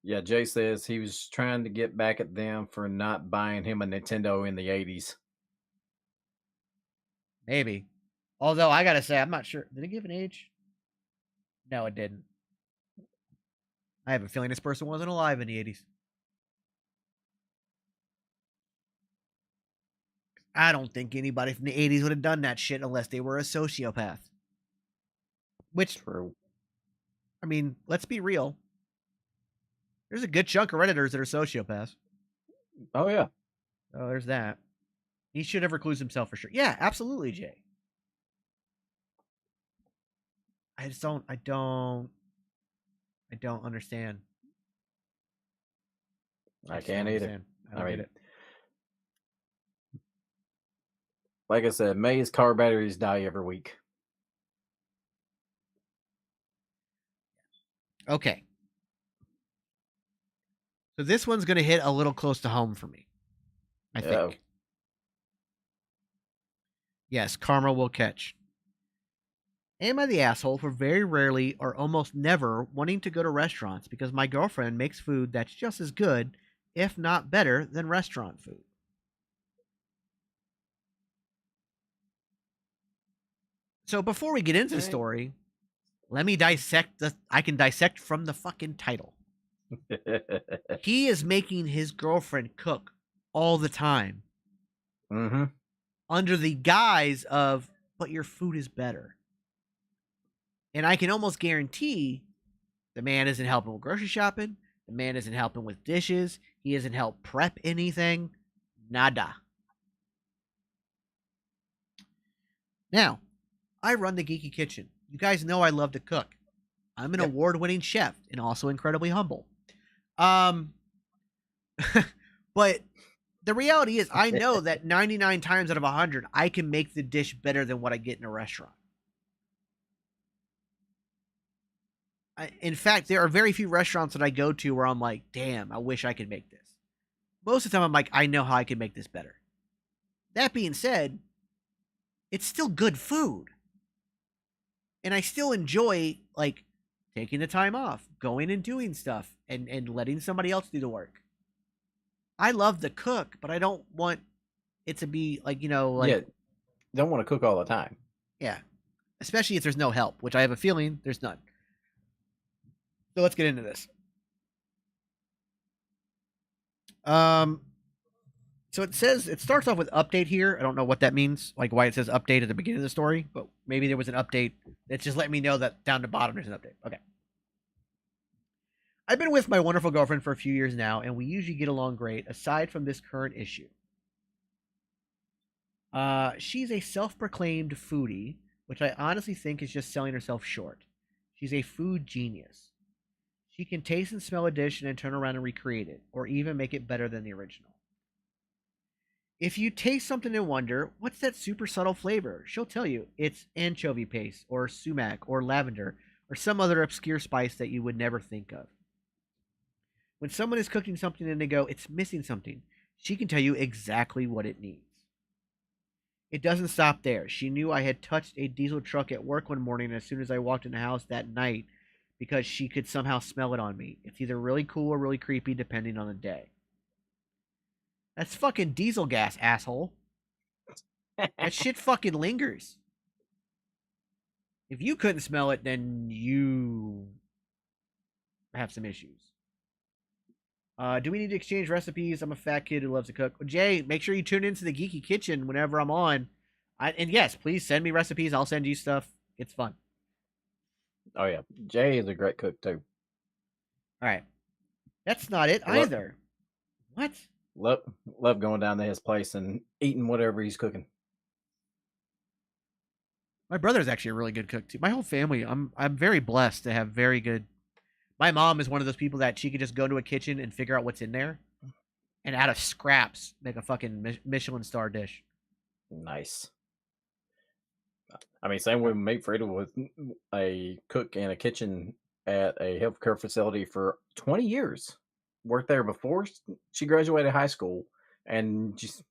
Yeah, Jay says he was trying to get back at them for not buying him a Nintendo in the 80s. Maybe. Although I gotta say, I'm not sure. Did it give an age? No, it didn't. I have a feeling this person wasn't alive in the 80s. I don't think anybody from the 80s would have done that shit unless they were a sociopath. Which, True. I mean, let's be real. There's a good chunk of Redditors that are sociopaths. Oh, yeah. Oh, there's that. He should have reclused himself for sure. Yeah, absolutely, Jay. I don't understand. I just can't don't either. understand. I don't get it. Like I said, May's car batteries die every week. Okay. So this one's going to hit a little close to home for me, I think. Yes, karma will catch. Am I the asshole for very rarely or almost never wanting to go to restaurants because my girlfriend makes food that's just as good, if not better, than restaurant food? So before we get into the story, let me dissect I can dissect from the fucking title. He is making his girlfriend cook all the time. Mm-hmm. Under the guise of, but your food is better. And I can almost guarantee the man isn't helping with grocery shopping. The man isn't helping with dishes. He isn't helped prep anything. Nada. Now, I run the Geeky Kitchen. You guys know I love to cook. I'm an award-winning chef and also incredibly humble. But the reality is, I know that 99 times out of 100, I can make the dish better than what I get in a restaurant. In fact, there are very few restaurants that I go to where I'm like, damn, I wish I could make this. Most of the time, I'm like, I know how I can make this better. That being said, it's still good food. And I still enjoy, like, taking the time off, going and doing stuff, and letting somebody else do the work. I love to cook, but I don't want it to be, like, don't want to cook all the time. Yeah. Especially if there's no help, which I have a feeling there's none. So let's get into this. So it starts off with update here. I don't know what that means, like why it says update at the beginning of the story, but maybe there was an update that's just letting me know that down the bottom there's an update. Okay. I've been with my wonderful girlfriend for a few years now, and we usually get along great, aside from this current issue. She's a self-proclaimed foodie, which I honestly think is just selling herself short. She's a food genius. She can taste and smell a dish and then turn around and recreate it, or even make it better than the original. If you taste something and wonder, what's that super subtle flavor? She'll tell you it's anchovy paste, or sumac, or lavender, or some other obscure spice that you would never think of. When someone is cooking something and they go, it's missing something, she can tell you exactly what it needs. It doesn't stop there. She knew I had touched a diesel truck at work one morning as soon as I walked in the house that night because she could somehow smell it on me. It's either really cool or really creepy depending on the day. That's fucking diesel gas, asshole. That shit fucking lingers. If you couldn't smell it, then you have some issues. Do we need to exchange recipes? I'm a fat kid who loves to cook. Jay, make sure you tune into the Geeky Kitchen whenever I'm on. And yes, please send me recipes. I'll send you stuff. It's fun. Oh yeah, Jay is a great cook too. All right. That's not it Love, either. What? love going down to his place and eating whatever he's cooking. My brother's actually a really good cook too. My whole family, I'm very blessed to have very good. My mom is one of those people that she could just go to a kitchen and figure out what's in there, and out of scraps make a fucking Michelin star dish. Nice. I mean, same with Mate Frida was a cook in a kitchen at a healthcare facility for 20 years. Worked there before she graduated high school, and just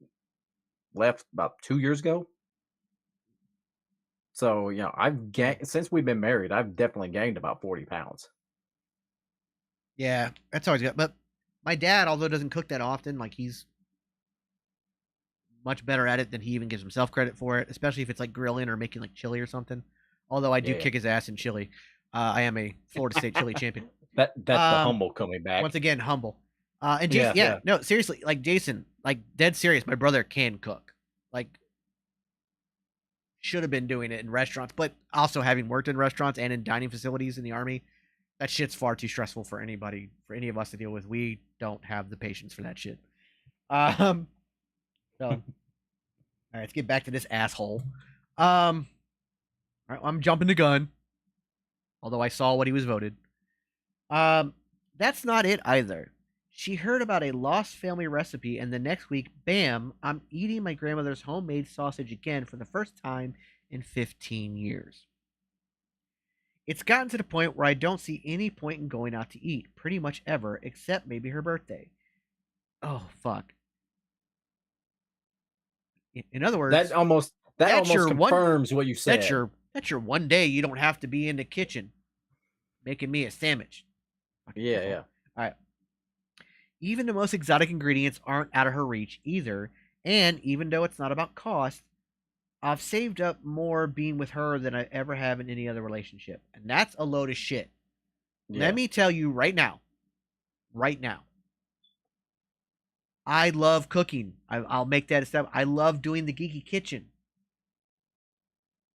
left about 2 years ago. So I've gained since we've been married. I've definitely gained about 40 pounds. Yeah, that's always good. But my dad, although doesn't cook that often, like he's much better at it than he even gives himself credit for it, especially if it's like grilling or making like chili or something. Although I do Yeah. kick his ass in chili. I am a Florida State chili champion. That's the humble coming back. Once again, humble. And Jason, no, seriously, like Jason, like dead serious. My brother can cook. Like, should have been doing it in restaurants, but also having worked in restaurants and in dining facilities in the Army, that shit's far too stressful for anybody, for any of us to deal with. We don't have the patience for that shit. So, all right, let's get back to this asshole. All right, I'm jumping the gun. Although I saw what he was voted. That's not it either. She heard about a lost family recipe, and the next week, bam, I'm eating my grandmother's homemade sausage again for the first time in 15 years. It's gotten to the point where I don't see any point in going out to eat, pretty much ever, except maybe her birthday. Oh, fuck. In other words, that almost confirms what you said. That's your one day you don't have to be in the kitchen making me a sandwich. Yeah. All right. Even the most exotic ingredients aren't out of her reach either. And even though it's not about cost, I've saved up more being with her than I ever have in any other relationship. And that's a load of shit. Yeah. Let me tell you right now. I love cooking. I'll make that a step. I love doing the Geeky Kitchen.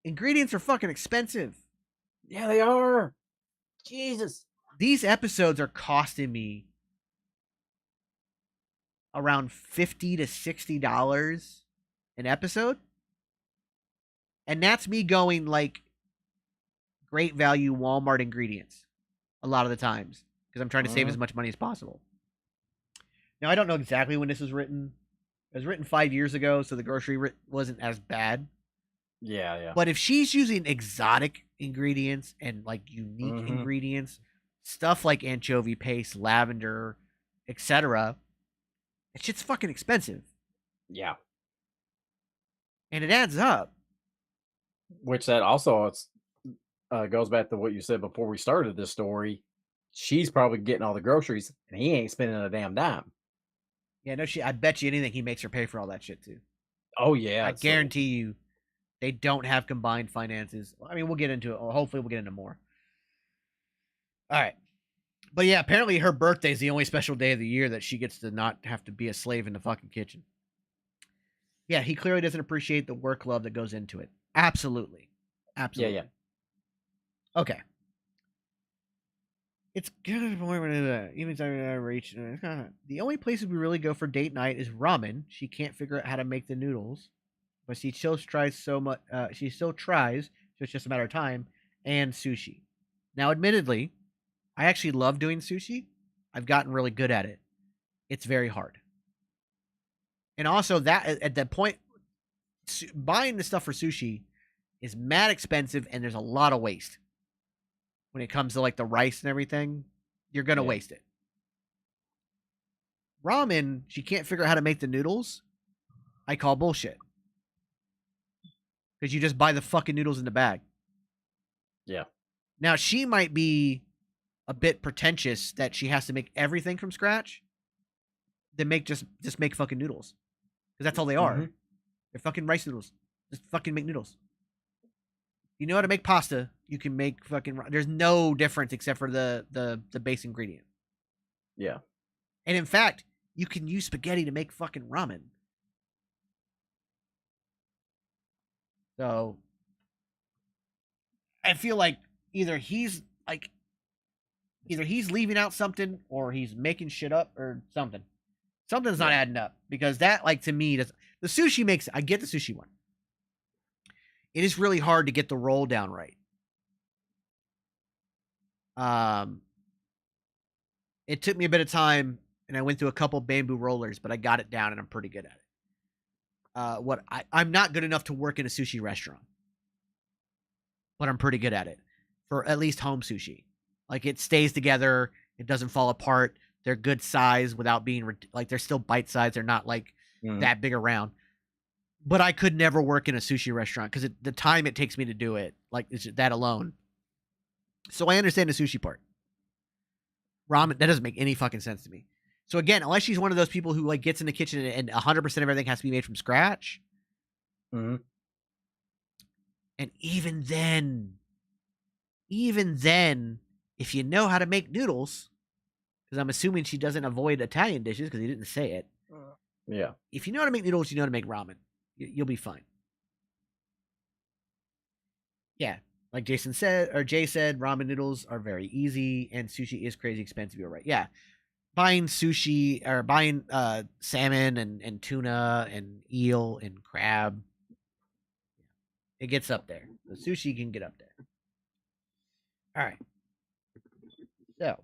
Ingredients are fucking expensive. Yeah, they are. Jesus. These episodes are costing me around $50 to $60 an episode. And that's me going like great value Walmart ingredients a lot of the times because I'm trying to save as much money as possible. Now, I don't know exactly when this was written. It was written 5 years ago, so the grocery wasn't as bad. Yeah. But if she's using exotic ingredients and like unique ingredients, stuff like anchovy paste, lavender, etc., that shit's fucking expensive. Yeah. And it adds up. Which that also goes back to what you said before we started this story. She's probably getting all the groceries, and he ain't spending a damn dime. Yeah, no shit. I bet you anything he makes her pay for all that shit too. Oh yeah, I guarantee you, they don't have combined finances. I mean, we'll get into it, or hopefully we'll get into more. All right. But yeah, apparently her birthday is the only special day of the year that she gets to not have to be a slave in the fucking kitchen. Yeah, he clearly doesn't appreciate the work love that goes into it. Absolutely. Yeah. Okay. It's good at the point when even time I reach. The only places we really go for date night is ramen. She can't figure out how to make the noodles, but she still tries so much. She still tries, so it's just a matter of time. And sushi. Now, admittedly, I actually love doing sushi. I've gotten really good at it. It's very hard. And also, that at that point, buying the stuff for sushi is mad expensive, and there's a lot of waste. When it comes to like the rice and everything, you're gonna waste it. Ramen, she can't figure out how to make the noodles. I call bullshit. Because you just buy the fucking noodles in the bag. Yeah. Now, she might be a bit pretentious that she has to make everything from scratch. Then just make fucking noodles. Because that's all they are. They're fucking rice noodles. Just fucking make noodles. You know how to make pasta, you can make fucking. There's no difference except for the base ingredient. Yeah. And in fact, you can use spaghetti to make fucking ramen. So I feel like either he's leaving out something or he's making shit up or something. Something's not adding up because that, like, to me, does the sushi makes. I get the sushi one. It is really hard to get the roll down right. It took me a bit of time, and I went through a couple bamboo rollers, but I got it down, and I'm pretty good at it. I'm not good enough to work in a sushi restaurant, but I'm pretty good at it for at least home sushi. Like, it stays together, it doesn't fall apart. They're good size without being like, they're still bite size. They're not like that big around. But I could never work in a sushi restaurant because the time it takes me to do it, like, it's that alone. So I understand the sushi part. Ramen, that doesn't make any fucking sense to me. So again, unless she's one of those people who, like, gets in the kitchen and 100% of everything has to be made from scratch. Mm-hmm. And even then, if you know how to make noodles, because I'm assuming she doesn't avoid Italian dishes because he didn't say it. Yeah. If you know how to make noodles, you know how to make ramen. You'll be fine. Yeah. Like Jay said, ramen noodles are very easy, and sushi is crazy expensive. You're right. Yeah. Buying sushi or buying salmon and tuna and eel and crab, it gets up there. The sushi can get up there. All right. So,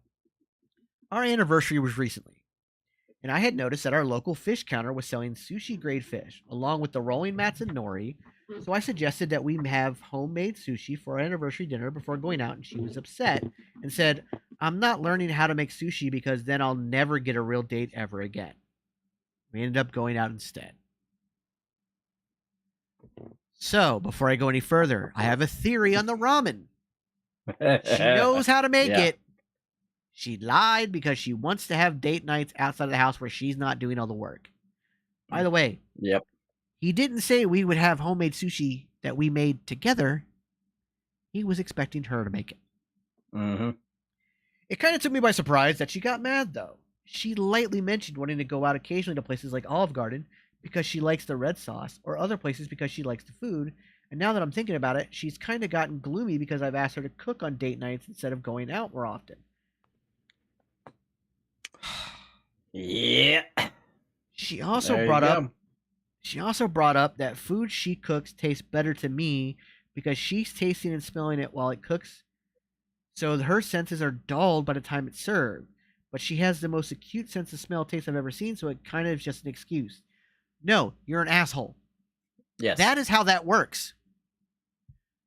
our anniversary was recently, and I had noticed that our local fish counter was selling sushi grade fish, along with the rolling mats and nori. So I suggested that we have homemade sushi for our anniversary dinner before going out, and she was upset and said, "I'm not learning how to make sushi because then I'll never get a real date ever again." We ended up going out instead. So, before I go any further, I have a theory on the ramen. She knows how to make it. She lied because she wants to have date nights outside of the house where she's not doing all the work. By the way, Yep. he didn't say we would have homemade sushi that we made together. He was expecting her to make it. Mm-hmm. It kind of took me by surprise that she got mad, though. She lightly mentioned wanting to go out occasionally to places like Olive Garden because she likes the red sauce, or other places because she likes the food. And now that I'm thinking about it, she's kind of gotten gloomy because I've asked her to cook on date nights instead of going out more often. Yeah. She also brought up that food she cooks tastes better to me because she's tasting and smelling it while it cooks. So her senses are dulled by the time it's served. But she has the most acute sense of smell taste I've ever seen, so it kind of is just an excuse. No, you're an asshole. Yes. That is how that works.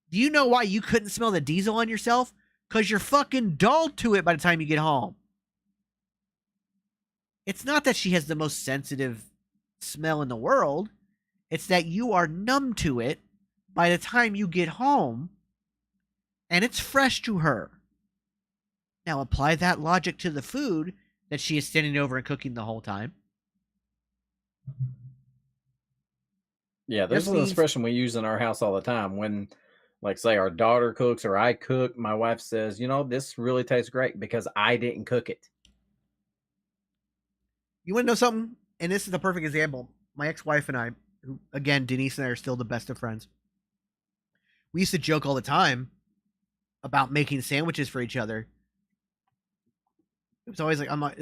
Do you know why you couldn't smell the diesel on yourself? Because you're fucking dulled to it by the time you get home. It's not that she has the most sensitive smell in the world. It's that you are numb to it by the time you get home, and it's fresh to her. Now apply that logic to the food that she is standing over and cooking the whole time. Yeah, this is an expression we use in our house all the time. When, like, say our daughter cooks or I cook, my wife says, this really tastes great because I didn't cook it. You want to know something? And this is the perfect example. My ex-wife and I, who, again, Denise and I are still the best of friends. We used to joke all the time about making sandwiches for each other. It was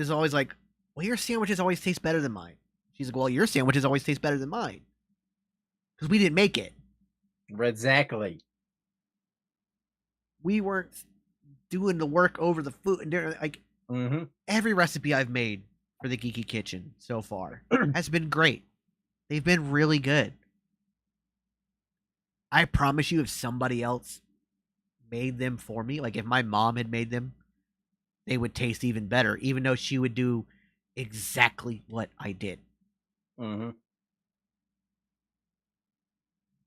always like, well, your sandwiches always taste better than mine. She's like, well, your sandwiches always taste better than mine. Because we didn't make it. Exactly. We weren't doing the work over the food. And like, every recipe I've made for the Geeky Kitchen so far has been great. They've been really good. I promise you, if somebody else made them for me, like if my mom had made them, they would taste even better, even though she would do exactly what I did. Mm-hmm.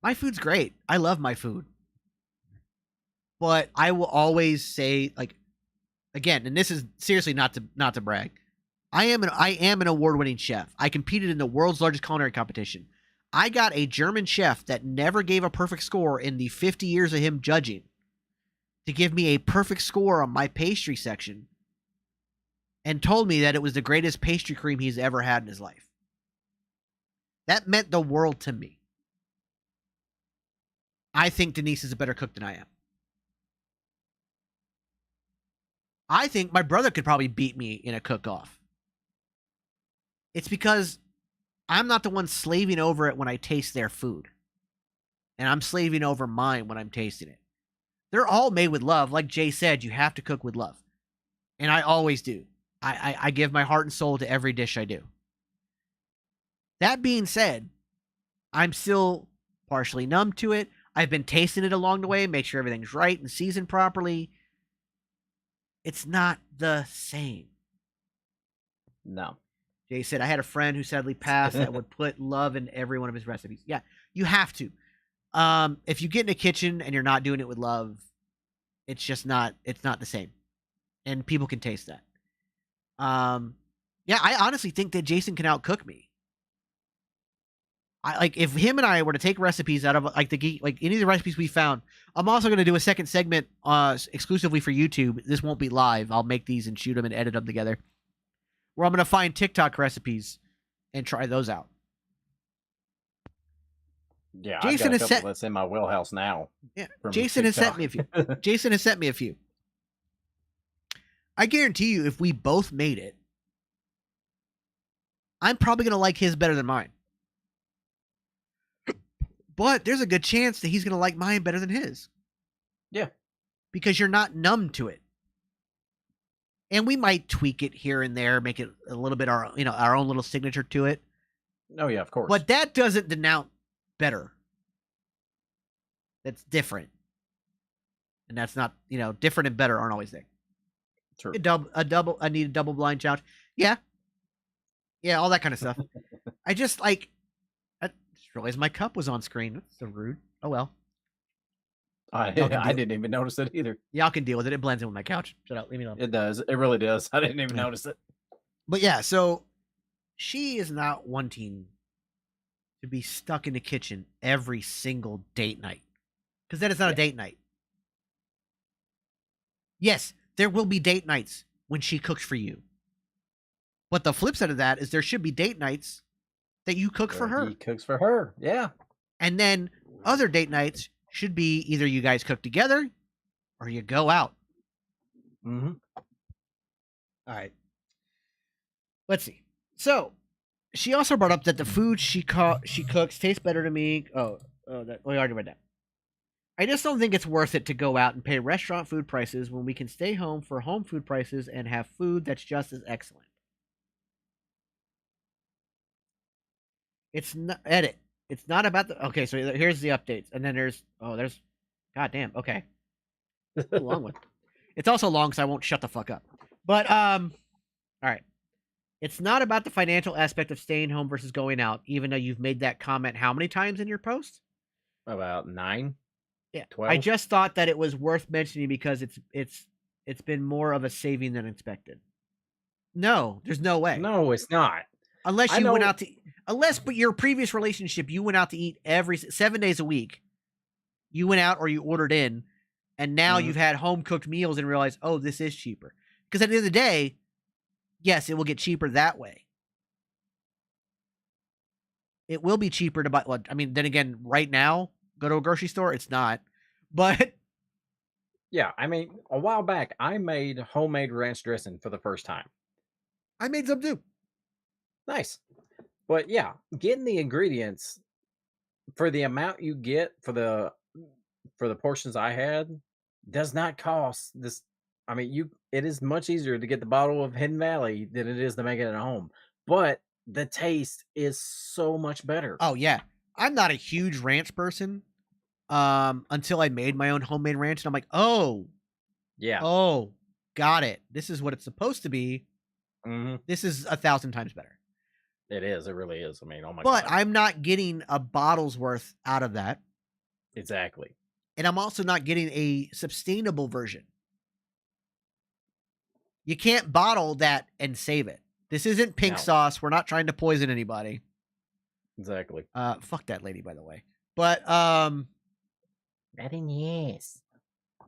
My food's great. I love my food. But I will always say, like, again, and this is seriously not to brag. I am an award-winning chef. I competed in the world's largest culinary competition. I got a German chef that never gave a perfect score in the 50 years of him judging to give me a perfect score on my pastry section and told me that it was the greatest pastry cream he's ever had in his life. That meant the world to me. I think Denise is a better cook than I am. I think my brother could probably beat me in a cook-off. It's because I'm not the one slaving over it when I taste their food. And I'm slaving over mine when I'm tasting it. They're all made with love. Like Jay said, you have to cook with love. And I always do. I give my heart and soul to every dish I do. That being said, I'm still partially numb to it. I've been tasting it along the way, make sure everything's right and seasoned properly. It's not the same. No. Jay said, I had a friend who sadly passed that would put love in every one of his recipes. Yeah, you have to. If you get in a kitchen and you're not doing it with love, it's not the same. And people can taste that. Yeah, I honestly think that Jason can outcook me. If him and I were to take recipes out of like any of the recipes we found. I'm also going to do a second segment exclusively for YouTube. This won't be live. I'll make these and shoot them and edit them together. Where I'm going to find TikTok recipes and try those out. Yeah, Jason I've got a has couple that's in my wheelhouse now. Yeah, from Jason has sent TikTok. me a few. Jason has sent me a few. I guarantee you, if we both made it, I'm probably going to like his better than mine. But there's a good chance that he's going to like mine better than his. Yeah. Because you're not numb to it. And we might tweak it here and there, make it a little bit our own little signature to it. Oh yeah, of course. But that doesn't denote better. That's different. And that's not, different and better aren't always there. True. I need a double blind challenge. Yeah. Yeah, all that kind of stuff. I just I just realized my cup was on screen. That's so rude. Oh well. I didn't even notice it either. Y'all can deal with it. It blends in with my couch. Shut up. Leave me alone. It does. It really does. I didn't even notice it. But yeah, so she is not wanting to be stuck in the kitchen every single date night. Because that is not a date night. Yes, there will be date nights when she cooks for you. But the flip side of that is there should be date nights that you cook for her. He cooks for her. Yeah. And then other date nights should be either you guys cook together or you go out. Mm-hmm. All right. Let's see. So she also brought up that the food she cooks tastes better to me. We already read that. I just don't think it's worth it to go out and pay restaurant food prices when we can stay home for home food prices and have food that's just as excellent. It's not edit. It's not about the okay. So here's the updates, and then there's goddamn. Okay, it's a long one. It's also long, so I won't shut the fuck up. But all right. It's not about the financial aspect of staying home versus going out, even though you've made that comment how many times in your post? About 9. Yeah, 12? I just thought that it was worth mentioning because it's been more of a saving than expected. No, there's no way. No, it's not. Unless you went out to but your previous relationship, you went out to eat every 7 days a week. You went out or you ordered in, and now you've had home cooked meals and realized, oh, this is cheaper. Because at the end of the day, yes, it will get cheaper that way. It will be cheaper to buy. Well, I mean, then again, right now, go to a grocery store, it's not. But yeah, I mean, a while back, I made homemade ranch dressing for the first time. I made some too. Nice. But yeah, getting the ingredients for the amount you get for the portions I had does not cost this. I mean, it is much easier to get the bottle of Hidden Valley than it is to make it at home. But the taste is so much better. Oh yeah. I'm not a huge ranch person. Until I made my own homemade ranch, and I'm like, oh. Yeah. Oh, got it. This is what it's supposed to be. Mm-hmm. This is 1,000 times better. It is. It really is. I mean, oh my god. But I'm not getting a bottle's worth out of that. Exactly. And I'm also not getting a sustainable version. You can't bottle that and save it. This isn't pink sauce. We're not trying to poison anybody. Exactly. Fuck that lady, by the way. But That in yes.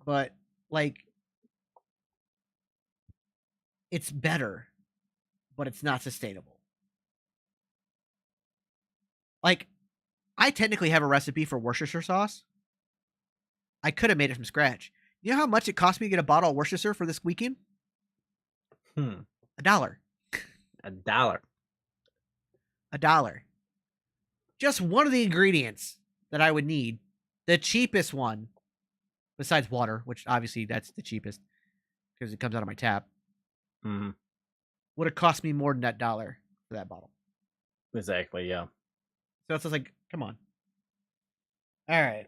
but like it's better, but it's not sustainable. Like I technically have a recipe for Worcestershire sauce. I could have made it from scratch. You know how much it cost me to get a bottle of Worcestershire for this weekend? $1. $1. $1. Just one of the ingredients that I would need. The cheapest one, besides water, which obviously that's the cheapest because it comes out of my tap, Mm-hmm. would have cost me more than that $1 for that bottle. Exactly. Yeah. So it's just like, come on. All right.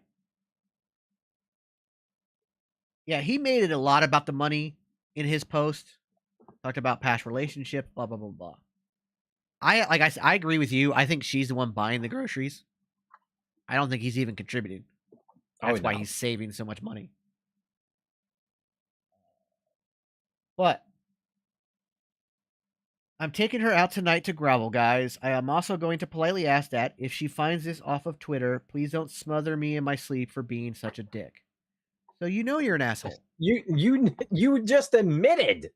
Yeah, he made it a lot about the money in his post. Talked about past relationships, blah blah blah blah. I agree with you. I think she's the one buying the groceries. I don't think he's even contributing. That's why no. he's saving so much money. But I'm taking her out tonight to gravel, guys. I am also going to politely ask that if she finds this off of Twitter, please don't smother me in my sleep for being such a dick. So you know you're an asshole. You just admitted.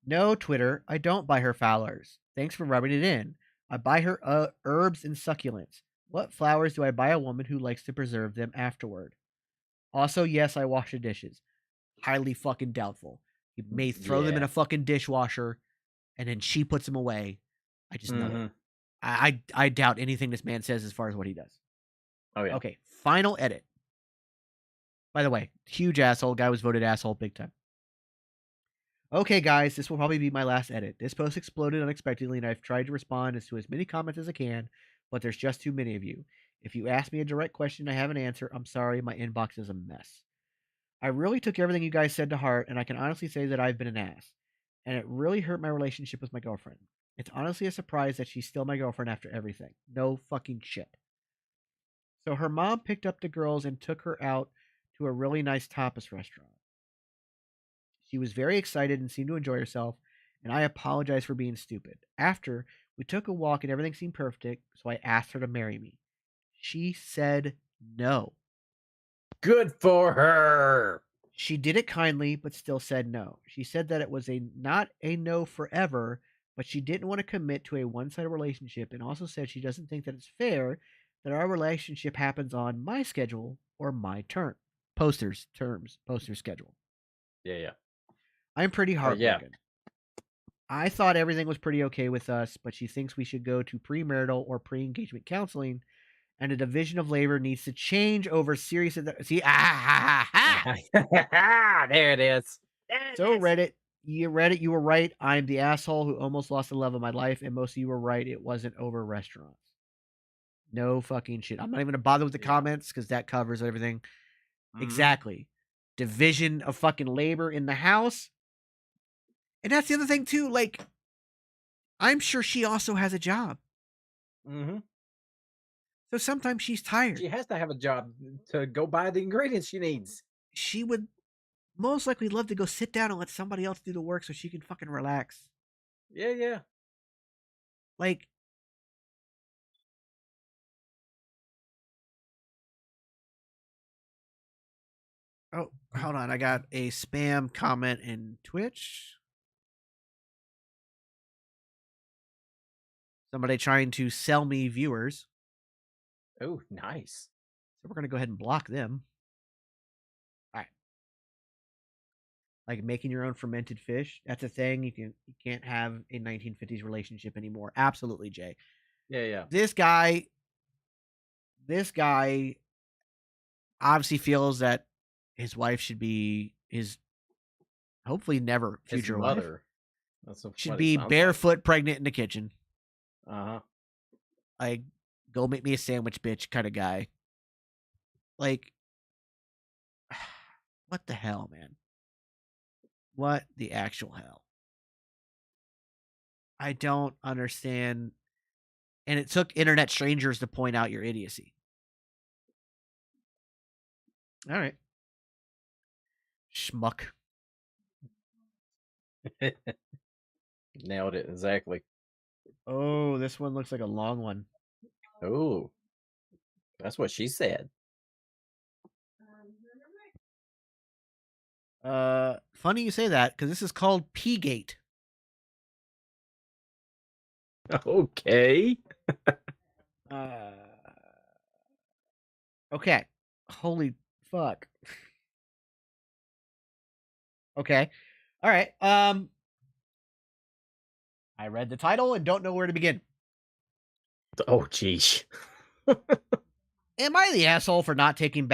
No, Twitter, I don't buy her flowers. Thanks for rubbing it in. I buy her herbs and succulents. What flowers do I buy a woman who likes to preserve them afterward? Also, yes, I wash the dishes. Highly fucking doubtful. You may throw them in Yeah. a fucking dishwasher and then she puts them away. I just know it. I doubt anything this man says as far as what he does. Oh yeah. Okay, final edit. By the way, huge asshole. Guy was voted asshole big time. Okay, guys, this will probably be my last edit. This post exploded unexpectedly, and I've tried to respond to as many comments as I can, but there's just too many of you. If you ask me a direct question I have an answer, I'm sorry, my inbox is a mess. I really took everything you guys said to heart, and I can honestly say that I've been an ass. And it really hurt my relationship with my girlfriend. It's honestly a surprise that she's still my girlfriend after everything. No fucking shit. So her mom picked up the girls and took her out to a really nice tapas restaurant. She was very excited and seemed to enjoy herself, and I apologized for being stupid. After, we took a walk and everything seemed perfect, so I asked her to marry me. She said no. Good for her. She did it kindly, but still said no. She said that it was not a no forever, but she didn't want to commit to a one-sided relationship, and also said she doesn't think that it's fair that our relationship happens on my schedule or my poster schedule. Yeah. I'm pretty Yeah. heartbroken. I thought everything was pretty okay with us, but she thinks we should go to premarital or pre-engagement counseling, and the division of labor needs to change over serious. There it is. So Reddit, you were right. I'm the asshole who almost lost the love of my life, and most of you were right. It wasn't over restaurants. No fucking shit. I'm not even gonna bother with the comments because that covers everything. Exactly. Division of fucking labor in the house. And that's the other thing too. Like, I'm sure she also has a job. So sometimes she's tired. She has to have a job to go buy the ingredients she needs. She would most likely love to go sit down and let somebody else do the work so she can fucking relax. Yeah. Like, oh, hold on. I got a spam comment in Twitch. Somebody trying to sell me viewers. Oh, nice. So we're going to go ahead and block them. All right. Like making your own fermented fish. That's a thing. You can't have a 1950s relationship anymore. Absolutely, Jay. Yeah. This guy obviously feels that his wife should be his hopefully never future His wife. mother. Should be barefoot pregnant in the kitchen. Like, go make me a sandwich, bitch, kind of guy. Like, what the hell, man? What the actual hell? I don't understand. And it took internet strangers to point out your idiocy. All right. Schmuck. Nailed it exactly. Oh, this one looks like a long one. Oh, that's what she said. Funny you say that because this is called P-Gate. Okay. Uh, okay. Holy fuck. Okay. All right. I read the title and don't know where to begin. Oh, geez. Am I the asshole for not taking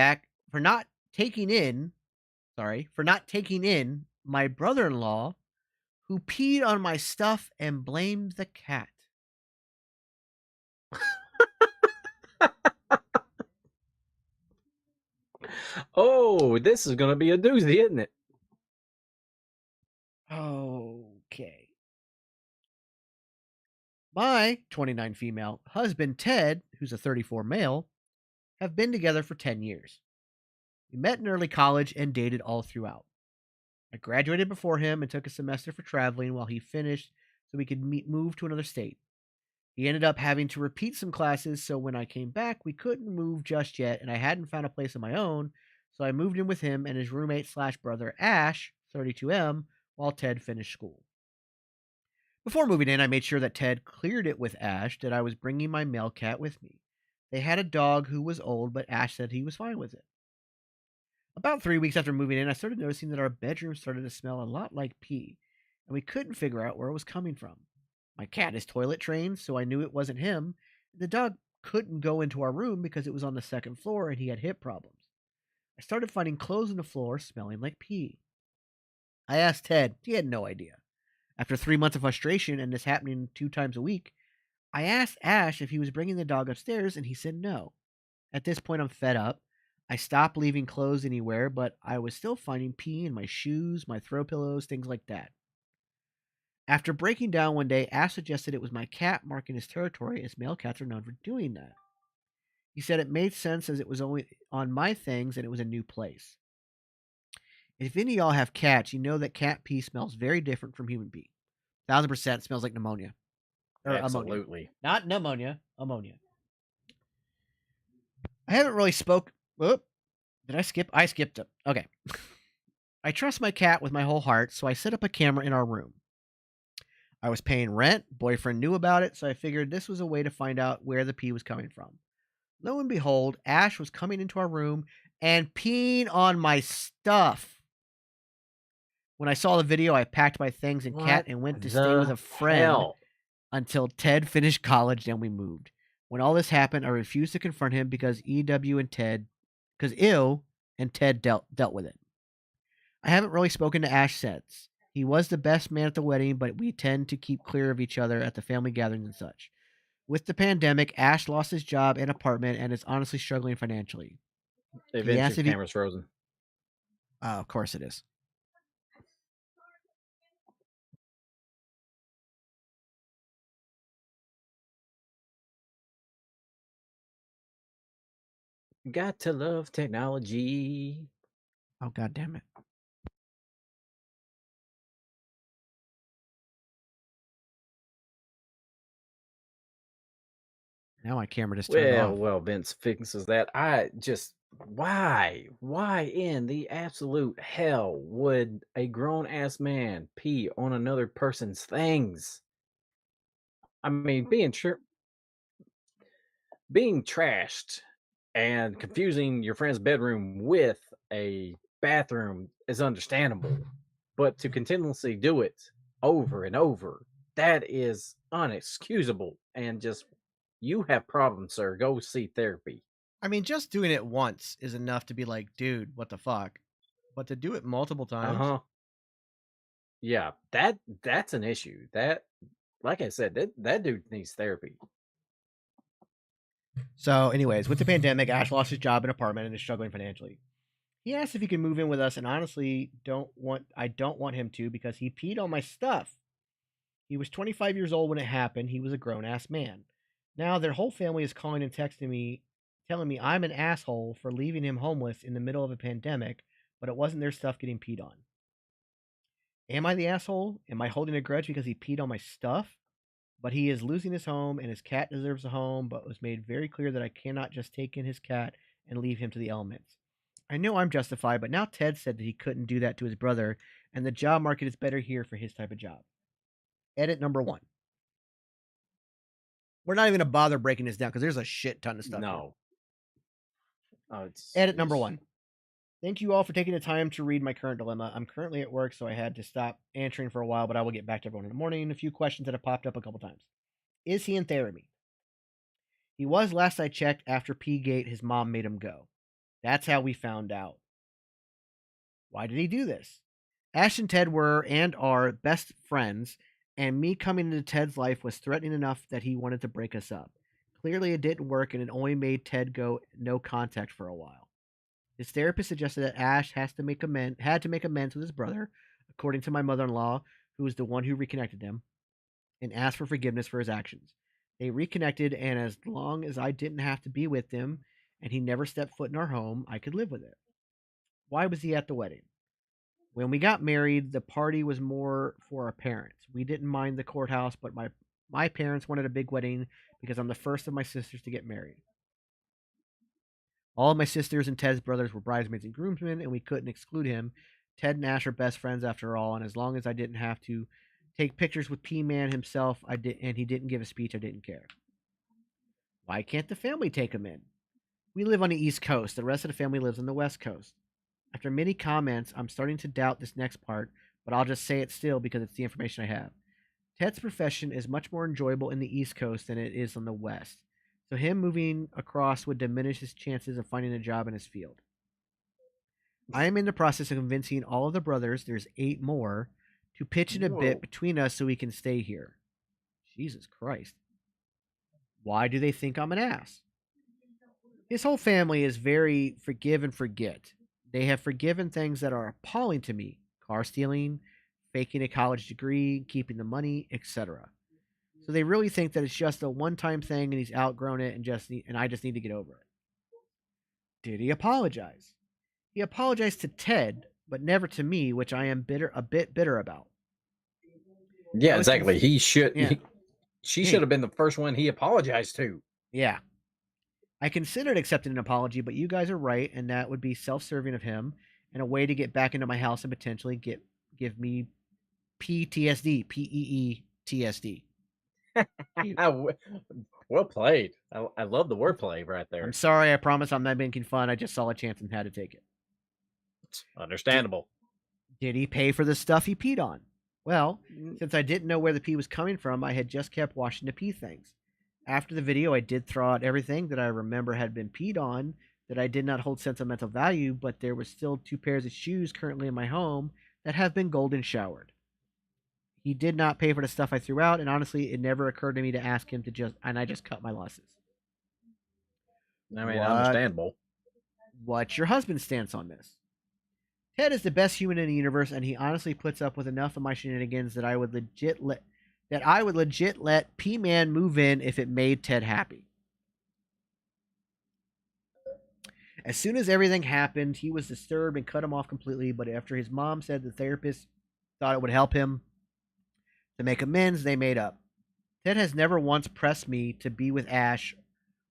in my brother-in-law who peed on my stuff and blamed the cat? Oh, this is going to be a doozy, isn't it? Okay. My 29 female husband, Ted, who's a 34 male, have been together for 10 years. We met in early college and dated all throughout. I graduated before him and took a semester for traveling while he finished so we could move to another state. He ended up having to repeat some classes, so when I came back, we couldn't move just yet, and I hadn't found a place of my own, so I moved in with him and his roommate slash brother, Ash, 32M, while Ted finished school. Before moving in, I made sure that Ted cleared it with Ash that I was bringing my male cat with me. They had a dog who was old, but Ash said he was fine with it. About 3 weeks after moving in, I started noticing that our bedroom started to smell a lot like pee, and we couldn't figure out where it was coming from. My cat is toilet trained, so I knew it wasn't him. The dog couldn't go into our room because it was on the second floor and he had hip problems. I started finding clothes on the floor smelling like pee. I asked Ted. He had no idea. After 3 months of frustration and this happening 2 times a week, I asked Ash if he was bringing the dog upstairs, and he said no. At this point, I'm fed up. I stopped leaving clothes anywhere, but I was still finding pee in my shoes, my throw pillows, things like that. After breaking down one day, Ash suggested it was my cat marking his territory, as male cats are known for doing that. He said it made sense as it was only on my things and it was a new place. If any of y'all have cats, you know that cat pee smells very different from human pee. 1,000% smells like pneumonia. Or ammonia. Absolutely. Not pneumonia, ammonia. I haven't really spoke. Whoop. Did I skip? I skipped it. Okay. I trust my cat with my whole heart, so I set up a camera in our room. I was paying rent. Boyfriend knew about it, so I figured this was a way to find out where the pee was coming from. Lo and behold, Ash was coming into our room and peeing on my stuff. When I saw the video, I packed my things and cat and went to stay with a friend until Ted finished college and we moved. When all this happened, I refused to confront him because EW and Ted, because Ew and Ted dealt with it. I haven't really spoken to Ash since. He was the best man at the wedding, but we tend to keep clear of each other at the family gatherings and such. With the pandemic, Ash lost his job and apartment and is honestly struggling financially. He asked if camera's frozen. Of course it is. Got to love technology. Oh, God damn it. Now my camera just turned off. Well, Vince fixes that. Why in the absolute hell would a grown ass man pee on another person's things? I mean, being trashed and confusing your friend's bedroom with a bathroom is understandable, but to continuously do it over and over, that is unexcusable. And just, you have problems, sir. Go see therapy. I mean, just doing it once is enough to be like, dude, what the fuck? But to do it multiple times. Uh-huh. Yeah, that's an issue. That, like I said, that dude needs therapy. So, anyways, with the pandemic, Ash lost his job and apartment and is struggling financially. He asked if he could move in with us, and honestly, I don't want him to because he peed on my stuff. He was 25 years old when it happened. He was a grown ass man. Now their whole family is calling and texting me, telling me I'm an asshole for leaving him homeless in the middle of a pandemic, but it wasn't their stuff getting peed on. Am I the asshole? Am I holding a grudge because he peed on my stuff? but he is losing his home and his cat deserves a home, but was made very clear that I cannot just take in his cat and leave him to the elements. I know I'm justified, but now Ted said that he couldn't do that to his brother, and the job market is better here for his type of job. Edit number 1. We're not even going to bother breaking this down because there's a shit ton of stuff. No. Here. Oh, it's Edit number 1. Thank you all for taking the time to read my current dilemma. I'm currently at work, so I had to stop answering for a while, but I will get back to everyone in the morning. A few questions that have popped up a couple times. Is he in therapy? He was last I checked after P-Gate, his mom made him go. That's how we found out. Why did he do this? Ash and Ted were and are best friends, and me coming into Ted's life was threatening enough that he wanted to break us up. Clearly it didn't work, and it only made Ted go no contact for a while. His therapist suggested that Ash had to make amends with his brother, according to my mother-in-law, who was the one who reconnected them, and asked for forgiveness for his actions. They reconnected, and as long as I didn't have to be with him and he never stepped foot in our home, I could live with it. Why was he at the wedding? When we got married, the party was more for our parents. We didn't mind the courthouse, but my parents wanted a big wedding because I'm the first of my sisters to get married. All of my sisters and Ted's brothers were bridesmaids and groomsmen, and we couldn't exclude him. Ted and Ash are best friends after all, and as long as I didn't have to take pictures with P-Man himself, and he didn't give a speech, I didn't care. Why can't the family take him in? We live on the East Coast. The rest of the family lives on the West Coast. After many comments, I'm starting to doubt this next part, but I'll just say it still because it's the information I have. Ted's profession is much more enjoyable in the East Coast than it is on the West, so him moving across would diminish his chances of finding a job in his field. I am in the process of convincing all of the brothers, there's 8 more, to pitch in a bit between us so we can stay here. Jesus Christ. Why do they think I'm an ass? His whole family is very forgive and forget. They have forgiven things that are appalling to me. Car stealing, faking a college degree, keeping the money, etc. So they really think that it's just a one-time thing and he's outgrown it and I just need to get over it. Did he apologize? He apologized to Ted, but never to me, which I am a bit bitter about. Yeah, exactly. He should. Yeah. She should have been the first one he apologized to. Yeah. I considered accepting an apology, but you guys are right, and that would be self-serving of him and a way to get back into my house and potentially give me PTSD, PEETSD. Well played. I love the wordplay right there. I'm sorry. I promise I'm not making fun. I just saw a chance and had to take it. It's understandable. Did he pay for the stuff he peed on? Well, since I didn't know where the pee was coming from, I had just kept washing the pee things. After the video, I did throw out everything that I remember had been peed on that I did not hold sentimental value, but there was still 2 pairs of shoes currently in my home that have been golden showered. He did not pay for the stuff I threw out, and honestly, it never occurred to me to ask him and I just cut my losses. I mean, understandable. What's your husband's stance on this? Ted is the best human in the universe, and he honestly puts up with enough of my shenanigans that I would legit let P-Man move in if it made Ted happy. As soon as everything happened, he was disturbed and cut him off completely, but after his mom said the therapist thought it would help him to make amends, they made up. Ted has never once pressed me to be with Ash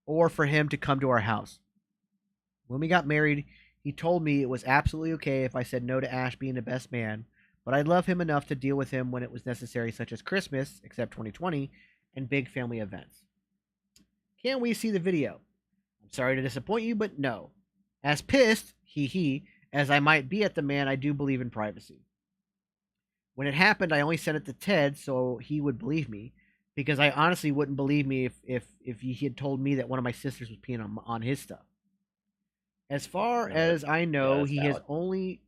or for him to come to our house. When we got married, he told me it was absolutely okay if I said no to Ash being the best man, but I love him enough to deal with him when it was necessary, such as Christmas, except 2020, and big family events. Can we see the video? I'm sorry to disappoint you, but no. As pissed, as I might be at the man, I do believe in privacy. When it happened, I only sent it to Ted so he would believe me, because I honestly wouldn't believe me if he had told me that one of my sisters was peeing on his stuff. As far as I know, he has only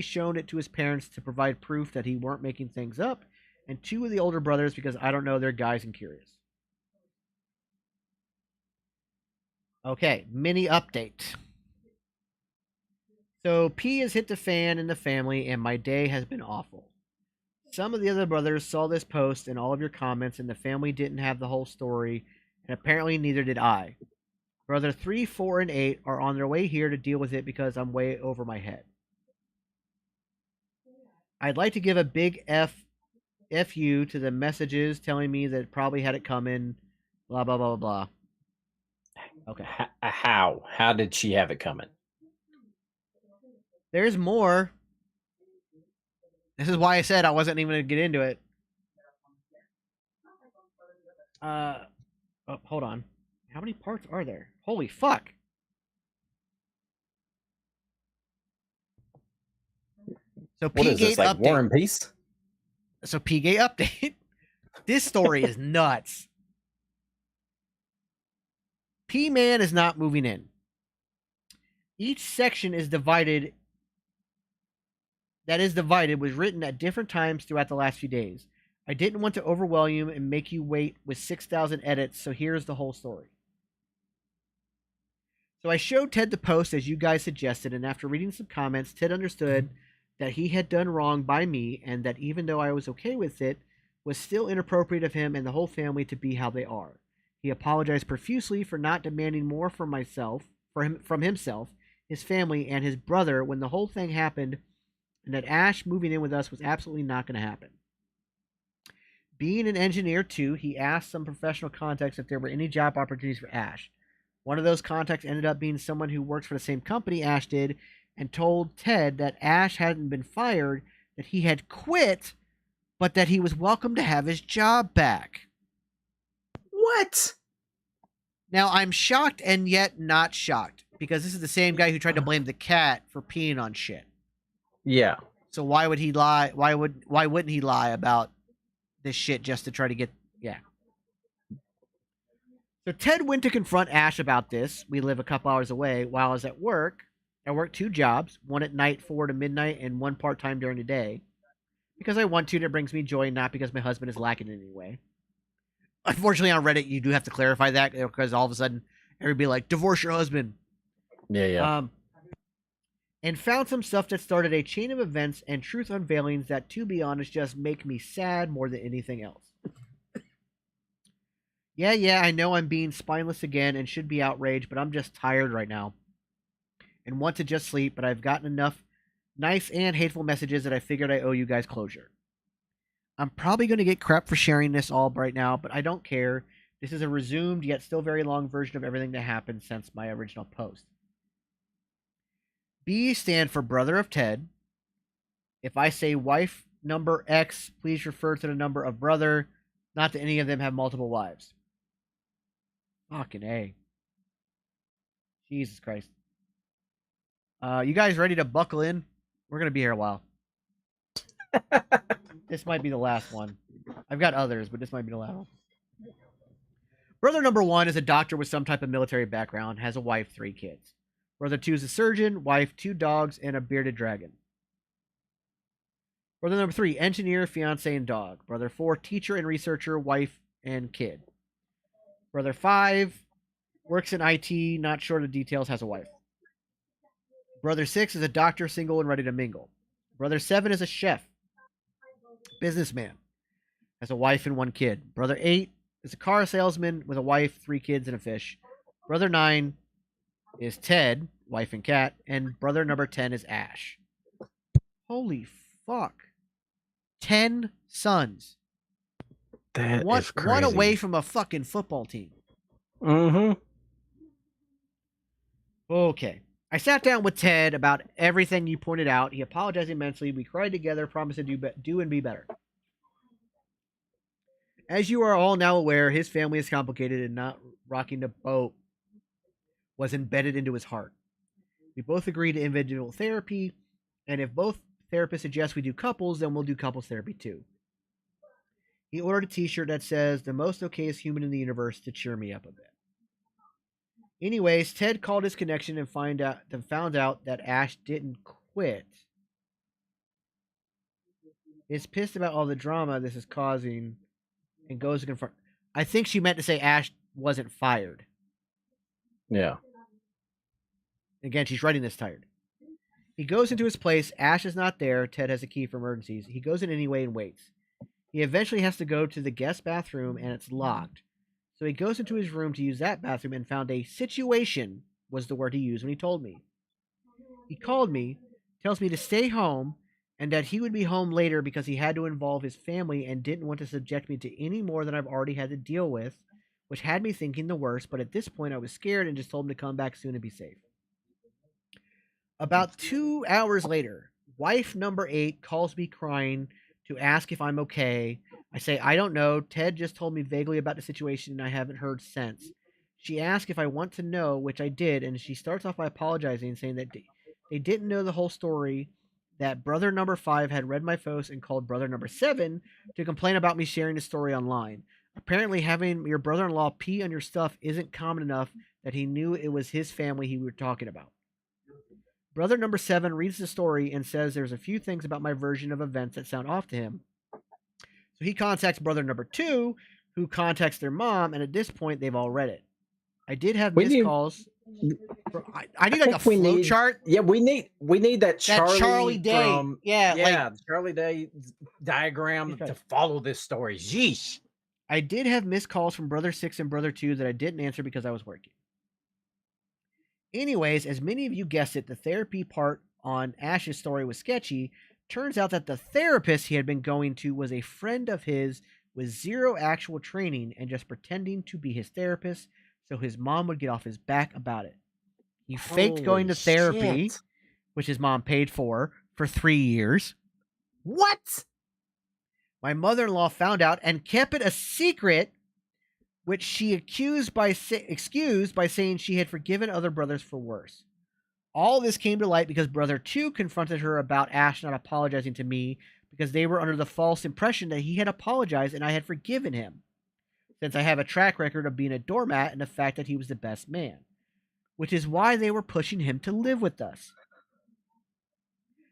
shown it to his parents to provide proof that he weren't making things up, and 2 of the older brothers because I don't know, they're guys and curious. Okay, mini update. So P has hit the fan in the family, and my day has been awful. Some of the other brothers saw this post and all of your comments, and the family didn't have the whole story, and apparently neither did I. Brother 3, 4, and 8 are on their way here to deal with it because I'm way over my head. I'd like to give a big F F you to the messages telling me that probably had it coming. Blah, blah, blah, blah, blah. Okay. How? How did she have it coming? There's more. This is why I said I wasn't even going to get into it. Oh, hold on. How many parts are there? Holy fuck. So What is this, P-Gate like update. War and Peace? So P-Gate update. This story is nuts. P-Man is not moving in. Each section is divided. That is divided was written at different times throughout the last few days. I didn't want to overwhelm you and make you wait with 6,000 edits, so here's the whole story. So I showed Ted the post as you guys suggested, and after reading some comments, Ted understood that he had done wrong by me, and that even though I was okay with it, was still inappropriate of him and the whole family to be how they are. He apologized profusely for not demanding more from himself, his family, and his brother when the whole thing happened, and that Ash moving in with us was absolutely not going to happen. Being an engineer too, he asked some professional contacts if there were any job opportunities for Ash. One of those contacts ended up being someone who works for the same company Ash did, and told Ted that Ash hadn't been fired, that he had quit, but that he was welcome to have his job back. What? Now, I'm shocked and yet not shocked, because this is the same guy who tried to blame the cat for peeing on shit. Yeah. So why would he lie? Why wouldn't he lie about this shit just to try to get... Yeah. So Ted went to confront Ash about this. We live a couple hours away. While I was at work, I worked 2 jobs, one at night 4 to midnight and one part-time during the day. Because I want to, and it brings me joy, not because my husband is lacking in any way. Unfortunately, on Reddit, you do have to clarify that, because all of a sudden, everybody like, divorce your husband. Yeah. And found some stuff that started a chain of events and truth unveilings that, to be honest, just make me sad more than anything else. Yeah, I know I'm being spineless again and should be outraged, but I'm just tired right now and want to just sleep, but I've gotten enough nice and hateful messages that I figured I owe you guys closure. I'm probably going to get crap for sharing this all right now, but I don't care. This is a resumed yet still very long version of everything that happened since my original post. B stand for brother of Ted. If I say wife number X, please refer to the number of brother, not that any of them have multiple wives. Fucking A. Jesus Christ. You guys ready to buckle in? We're going to be here a while. This might be the last one. I've got others, but this might be the last one. Brother number 1 is a doctor with some type of military background, has a wife, 3 kids. Brother 2 is a surgeon, wife, 2 dogs, and a bearded dragon. Brother number 3, engineer, fiance, and dog. Brother 4, teacher and researcher, wife, and kid. Brother 5, works in IT, not sure of the details, has a wife. Brother 6 is a doctor, single, and ready to mingle. Brother 7 is a chef, businessman, has a wife and 1 kid. Brother 8 is a car salesman with a wife, 3 kids, and a fish. Brother 9 is Ted, wife and cat, and brother number 10 is Ash. Holy fuck. 10 sons. That is crazy. One away from a fucking football team. Mm-hmm. Okay. I sat down with Ted about everything you pointed out. He apologized immensely. We cried together, promised to do and be better. As you are all now aware, his family is complicated, and not rocking the boat was embedded into his heart. We both agreed to individual therapy, and if both therapists suggest we do couples, then we'll do couples therapy too. He ordered a t-shirt that says, the most okayest human in the universe, to cheer me up a bit. Anyways, Ted called his connection and found out that Ash didn't quit. Is pissed about all the drama this is causing and goes to confront. I think she meant to say Ash wasn't fired. Yeah. Again, she's writing this tired. He goes into his place. Ash is not there. Ted has a key for emergencies. He goes in anyway and waits. He eventually has to go to the guest bathroom, and it's locked. So he goes into his room to use that bathroom and found a situation, was the word he used when he told me. He called me, tells me to stay home, and that he would be home later because he had to involve his family and didn't want to subject me to any more than I've already had to deal with, which had me thinking the worst, but at this point I was scared and just told him to come back soon and be safe. About 2 hours later, wife number 8 calls me crying to ask if I'm okay. I say, I don't know. Ted just told me vaguely about the situation and I haven't heard since. She asks if I want to know, which I did, and she starts off by apologizing, saying that they didn't know the whole story, that brother number 5 had read my post and called brother number 7 to complain about me sharing the story online. Apparently, having your brother in law pee on your stuff isn't common enough that he knew it was his family he were talking about. Brother number 7 reads the story and says there's a few things about my version of events that sound off to him. So he contacts brother number 2, who contacts their mom, and at this point, they've all read it. I did have missed calls. I need like a flow chart. Yeah, we need that Charlie Day. From, the Charlie Day diagram to follow this story. Yeesh. I did have missed calls from brother 6 and brother 2 that I didn't answer because I was working. Anyways, as many of you guessed it, the therapy part on Ash's story was sketchy. Turns out that the therapist he had been going to was a friend of his with zero actual training and just pretending to be his therapist so his mom would get off his back about it. He faked going to therapy, which his mom paid for 3 years. What? My mother-in-law found out and kept it a secret, which she excused by saying she had forgiven other brothers for worse. All this came to light because brother 2 confronted her about Ash not apologizing to me because they were under the false impression that he had apologized and I had forgiven him, since I have a track record of being a doormat and the fact that he was the best man, which is why they were pushing him to live with us.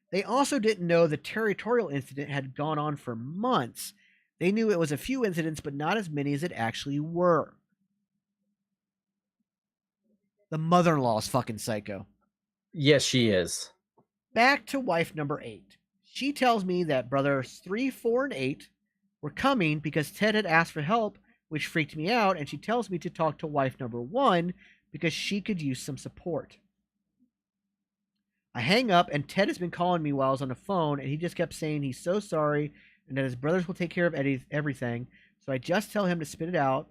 They also didn't know the territorial incident had gone on for months. They knew it was a few incidents, but not as many as it actually were. The mother-in-law is fucking psycho. Yes, she is. Back to wife number 8. She tells me that brothers 3, 4, and 8 were coming because Ted had asked for help, which freaked me out, and she tells me to talk to wife number 1 because she could use some support. I hang up, and Ted has been calling me while I was on the phone, and he just kept saying he's so sorry and that his brothers will take care of everything. So I just tell him to spit it out,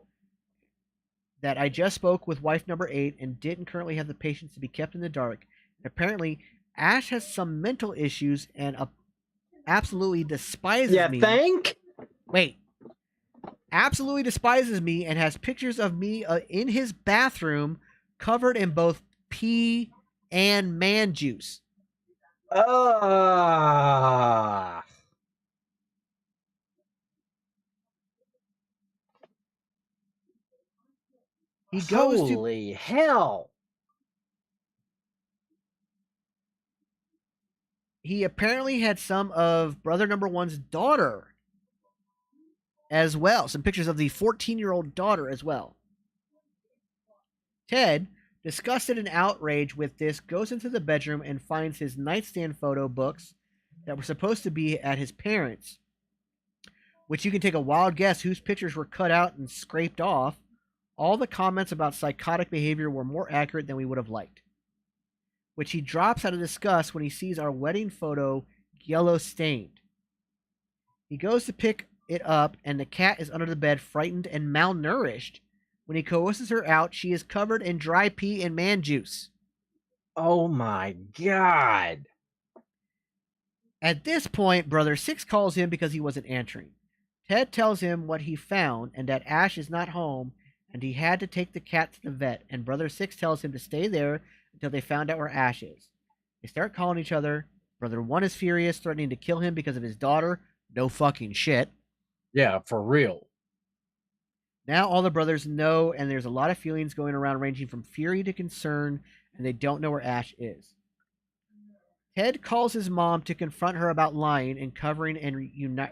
that I just spoke with wife number 8 and didn't currently have the patience to be kept in the dark. And apparently, Ash has some mental issues and absolutely despises me. Wait. Absolutely despises me and has pictures of me in his bathroom covered in both pee and man juice. He goes Holy hell. He apparently had some of brother number 1's daughter as well. Some pictures of the 14-year-old daughter as well. Ted, disgusted and outraged with this, goes into the bedroom and finds his nightstand photo books that were supposed to be at his parents', which you can take a wild guess whose pictures were cut out and scraped off. All the comments about psychotic behavior were more accurate than we would have liked, which he drops out of disgust when he sees our wedding photo yellow stained. He goes to pick it up, and the cat is under the bed, frightened and malnourished. When he coerces her out, she is covered in dry pee and man juice. Oh my God. At this point, brother 6 calls him because he wasn't answering. Ted tells him what he found and that Ash is not home, and he had to take the cat to the vet, and brother 6 tells him to stay there until they found out where Ash is. They start calling each other. Brother 1 is furious, threatening to kill him because of his daughter. No fucking shit. Yeah, for real. Now all the brothers know, and there's a lot of feelings going around ranging from fury to concern, and they don't know where Ash is. Ted calls his mom to confront her about lying and covering and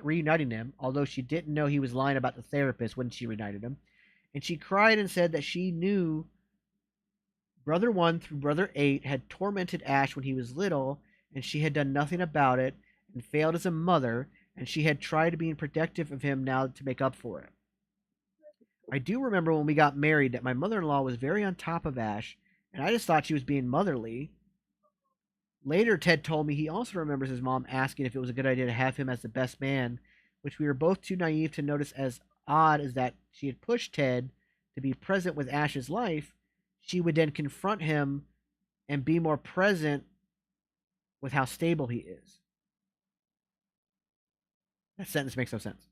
reuniting him, although she didn't know he was lying about the therapist when she reunited him. And she cried and said that she knew brother 1 through brother 8 had tormented Ash when he was little, and she had done nothing about it and failed as a mother, and she had tried being protective of him now to make up for it. I do remember when we got married that my mother-in-law was very on top of Ash, and I just thought she was being motherly. Later, Ted told me he also remembers his mom asking if it was a good idea to have him as the best man, which we were both too naive to notice as odd as that she had pushed Ted to be present with Ash's life. She would then confront him and be more present with how stable he is. That sentence makes no sense.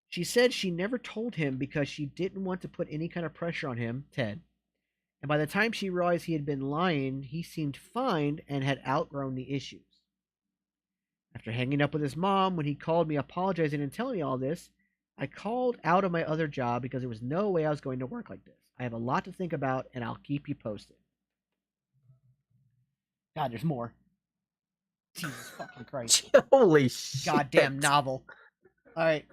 She said she never told him because she didn't want to put any kind of pressure on him, Ted. And by the time she realized he had been lying, he seemed fine and had outgrown the issues. After hanging up with his mom, when he called me apologizing and telling me all this, I called out of my other job because there was no way I was going to work like this. I have a lot to think about, and I'll keep you posted. God, there's more. Jesus fucking Christ. Holy shit. Goddamn novel. All right.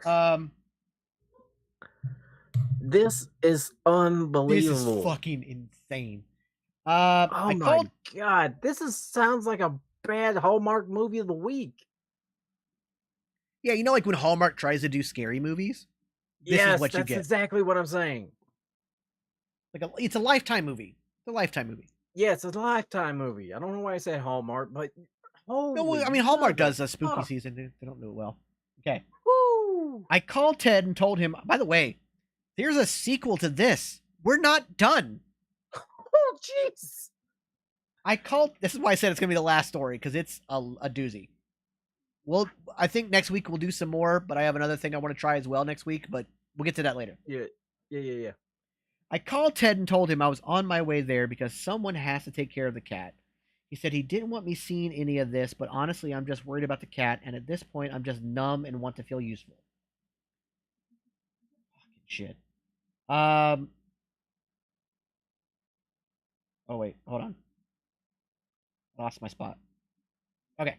This is This unbelievable. is fucking insane. Oh I my called. god. Sounds like a bad Hallmark movie of the week. Yeah, you know, like when Hallmark tries to do scary movies. This is what you that's get. exactly what I'm saying. Like it's a Lifetime movie. It's a Lifetime movie. Yeah, it's a Lifetime movie. I don't know why I said Hallmark, but holy No, I mean Hallmark does a mother spooky fuck. season. They don't do it well. Okay. Woo! I called Ted and told him, by the way, there's a sequel to this. We're not done. Oh jeez. I called. This is why I said it's gonna be the last story because it's a doozy. Well, I think next week we'll do some more, but I have another thing I want to try as well next week. But we'll get to that later. Yeah. I called Ted and told him I was on my way there because someone has to take care of the cat. He said he didn't want me seeing any of this, but honestly, I'm just worried about the cat, and at this point, I'm just numb and want to feel useful. Fucking shit. Oh wait, hold on. Lost my spot. Okay.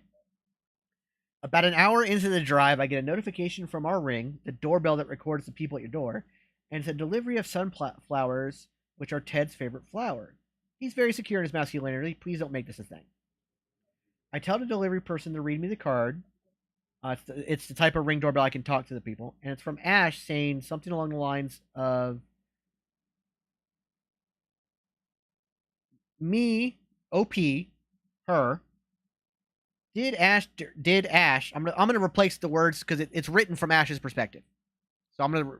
About an hour into the drive, I get a notification from our Ring, the doorbell that records the people at your door, and it's a delivery of sunflowers, which are Ted's favorite flower. He's very secure in his masculinity. Please don't make this a thing. I tell the delivery person to read me the card. It's the type of Ring doorbell I can talk to the people, and it's from Ash saying something along the lines of me, OP, her. Did Ash? I'm gonna replace the words because it's written from Ash's perspective. So I'm gonna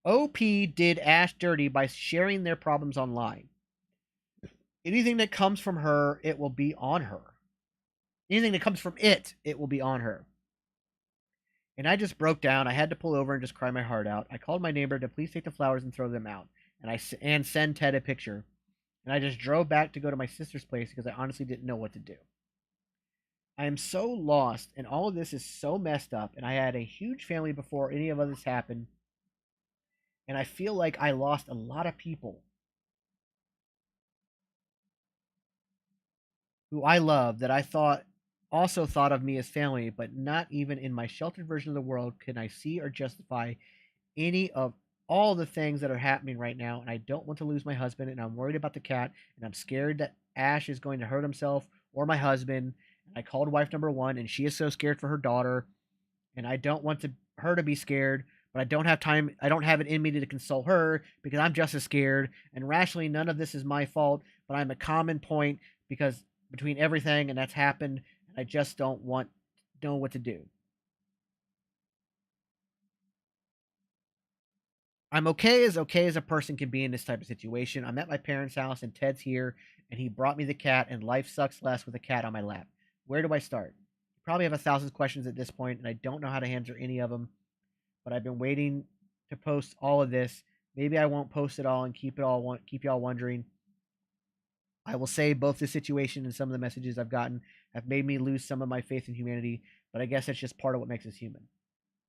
OP did Ash dirty by sharing their problems online. Anything that comes from her, it will be on her. Anything that comes from it will be on her. And I just broke down. I had to pull over and just cry my heart out. I called my neighbor to please take the flowers and throw them out, and send Ted a picture. And I just drove back to go to my sister's place because I honestly didn't know what to do. I am so lost, and all of this is so messed up. And I had a huge family before any of this happened, and I feel like I lost a lot of people who I love that I thought also thought of me as family, but not even in my sheltered version of the world can I see or justify any of all the things that are happening right now. And I don't want to lose my husband, and I'm worried about the cat, and I'm scared that Ash is going to hurt himself or my husband. And I called wife number one, and she is so scared for her daughter, and I don't want her to be scared, but I don't have time. I don't have it in me to console her because I'm just as scared. And rationally, none of this is my fault, but I'm a common point because between everything and that's happened, and I just don't know what to do. I'm okay as a person can be in this type of situation. I'm at my parents' house and Ted's here, and he brought me the cat, and life sucks less with a cat on my lap. Where do I start? You probably have 1,000 questions at this point, and I don't know how to answer any of them. But I've been waiting to post all of this. Maybe I won't post it all and keep y'all wondering. I will say both this situation and some of the messages I've gotten have made me lose some of my faith in humanity, but I guess that's just part of what makes us human.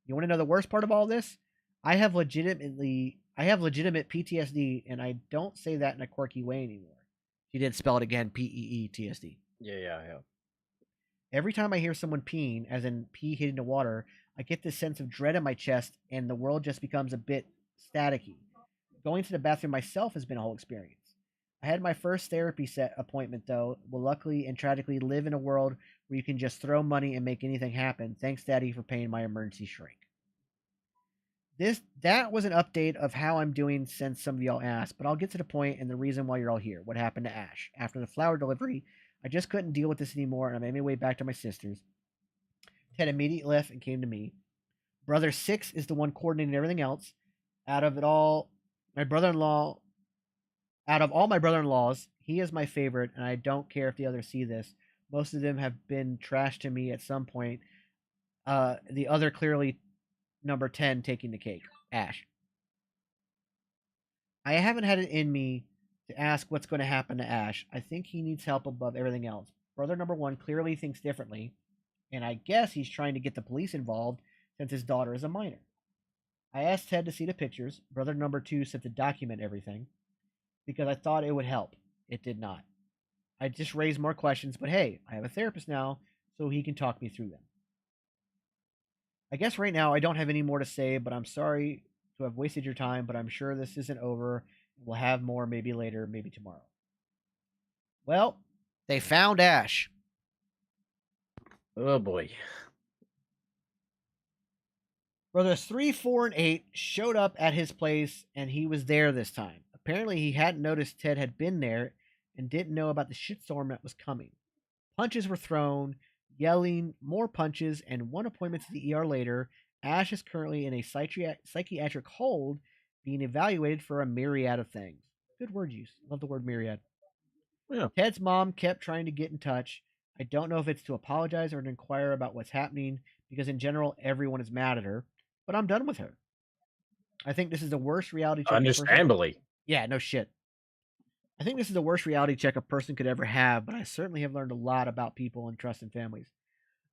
You want to know the worst part of all this? I have legitimate PTSD, and I don't say that in a quirky way anymore. She did spell it again, PEETSD. Yeah. Every time I hear someone peeing, as in pee hitting the water, I get this sense of dread in my chest, and the world just becomes a bit staticky. Going to the bathroom myself has been a whole experience. I had my first therapy set appointment, though. Will luckily and tragically live in a world where you can just throw money and make anything happen. Thanks, Daddy, for paying my emergency shrink. That was an update of how I'm doing since some of y'all asked, but I'll get to the point and the reason why you're all here. What happened to Ash? After the flower delivery, I just couldn't deal with this anymore, and I made my way back to my sister's. Ted immediately left and came to me. Brother 6 is the one coordinating everything else. Out of it all, my brother-in-law, out of all my brother-in-laws, he is my favorite, and I don't care if the others see this. Most of them have been trash to me at some point. The other clearly number 10 taking the cake, Ash. I haven't had it in me to ask what's going to happen to Ash. I think he needs help above everything else. Brother number 1 clearly thinks differently, and I guess he's trying to get the police involved since his daughter is a minor. I asked Ted to see the pictures. Brother number 2 said to document everything because I thought it would help. It did not. I just raised more questions, but hey, I have a therapist now, so he can talk me through them. I guess right now I don't have any more to say, but I'm sorry to have wasted your time, but I'm sure this isn't over. We'll have more maybe later, maybe tomorrow. Well, they found Ash. Oh boy. Brothers 3, 4, and 8 showed up at his place, and he was there this time. Apparently, he hadn't noticed Ted had been there and didn't know about the shitstorm that was coming. Punches were thrown, yelling, more punches, and one appointment to the ER later. Ash is currently in a psychiatric hold, being evaluated for a myriad of things. Good word use. Love the word myriad. Yeah. Ted's mom kept trying to get in touch. I don't know if it's to apologize or to inquire about what's happening, because in general, everyone is mad at her. But I'm done with her. I think this is the worst reality check. Understandably. Yeah, no shit. I think this is the worst reality check a person could ever have, but I certainly have learned a lot about people and trust in families.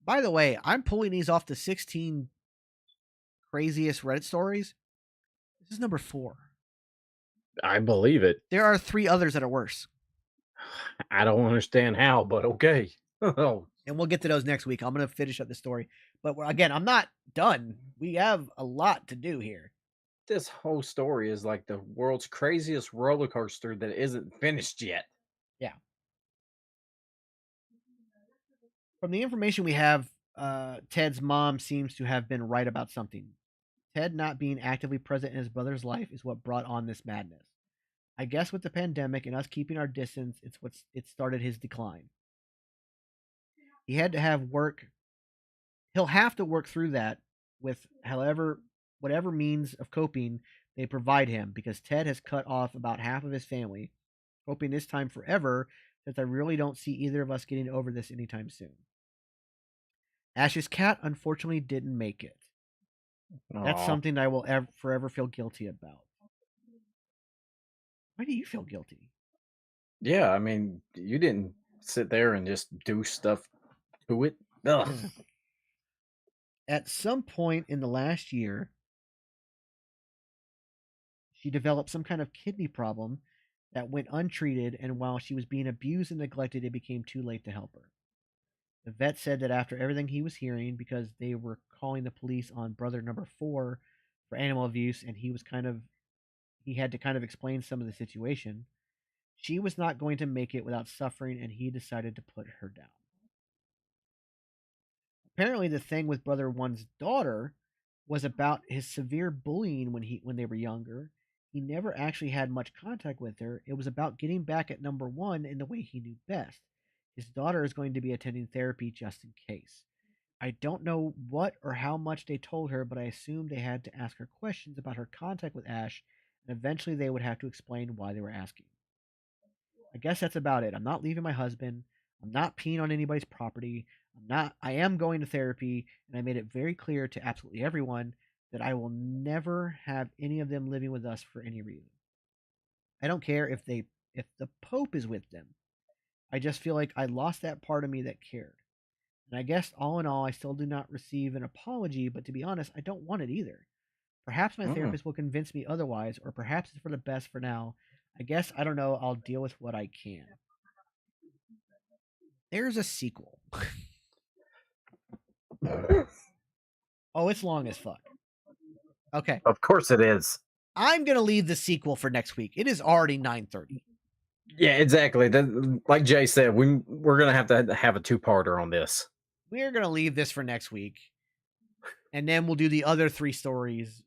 By the way, I'm pulling these off the 16 craziest Reddit stories. This is number 4. I believe it. There are 3 others that are worse. I don't understand how, but okay. Oh, And we'll get to those next week. I'm going to finish up the story. But again, I'm not done. We have a lot to do here. this whole story is like the world's craziest roller coaster that isn't finished yet. Yeah. From the information we have, Ted's mom seems to have been right about something. Ted not being actively present in his brother's life is what brought on this madness. I guess with the pandemic and us keeping our distance, it started his decline. He had to have work. He'll have to work through that with whatever means of coping they provide him, because Ted has cut off about half of his family, hoping this time forever, since I really don't see either of us getting over this anytime soon. Ash's cat unfortunately didn't make it. That's Aw. something I will forever feel guilty about. Why do you feel guilty? Yeah, I mean, you didn't sit there and just do stuff to it. Ugh. At some point in the last year, she developed some kind of kidney problem that went untreated, and while she was being abused and neglected, it became too late to help her. The vet said that after everything he was hearing, because they were calling the police on brother number 4 for animal abuse, and he had to kind of explain some of the situation, she was not going to make it without suffering, and he decided to put her down. Apparently, the thing with brother 1's daughter was about his severe bullying when they were younger. He never actually had much contact with her. It was about getting back at number 1 in the way he knew best. His daughter is going to be attending therapy just in case. I don't know what or how much they told her, but I assumed they had to ask her questions about her contact with Ash, and eventually they would have to explain why they were asking. I guess that's about it. I'm not leaving my husband. I'm not peeing on anybody's property. I am going to therapy, and I made it very clear to absolutely everyone that I will never have any of them living with us for any reason. I don't care if the Pope is with them. I just feel like I lost that part of me that cared. And I guess all in all, I still do not receive an apology, but to be honest, I don't want it either. Perhaps my therapist will convince me otherwise, or perhaps it's for the best for now. I guess, I don't know, I'll deal with what I can. There's a sequel. Oh, it's long as fuck. Okay. Of course it is. I'm going to leave the sequel for next week. It is already 9:30. Yeah, exactly. Like Jay said, we're gonna have to have a 2-parter on this. We're going to leave this for next week. And then we'll do the other 3 stories.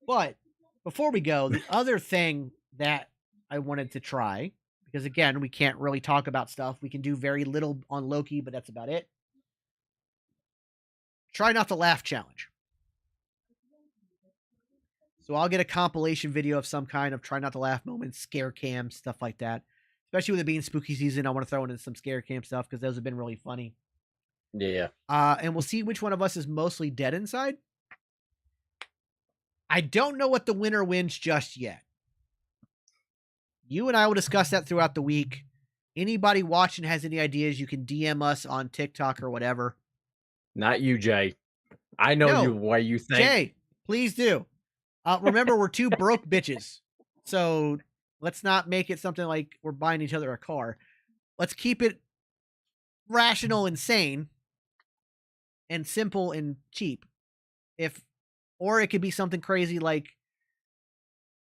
But before we go, the other thing that I wanted to try, because again, we can't really talk about stuff. We can do very little on Loki, but that's about it. Try not to laugh challenge. So I'll get a compilation video of some kind of try not to laugh moments, scare cam, stuff like that. Especially with it being spooky season, I want to throw in some scare cam stuff because those have been really funny. Yeah. And we'll see which one of us is mostly dead inside. I don't know what the winner wins just yet. You and I will discuss that throughout the week. Anybody watching has any ideas, you can DM us on TikTok or whatever. Not you, Jay. I know No, you why you think. Jay, please do. Remember, we're two broke bitches. So let's not make it something like we're buying each other a car. Let's keep it rational and sane and simple and cheap. Or it could be something crazy like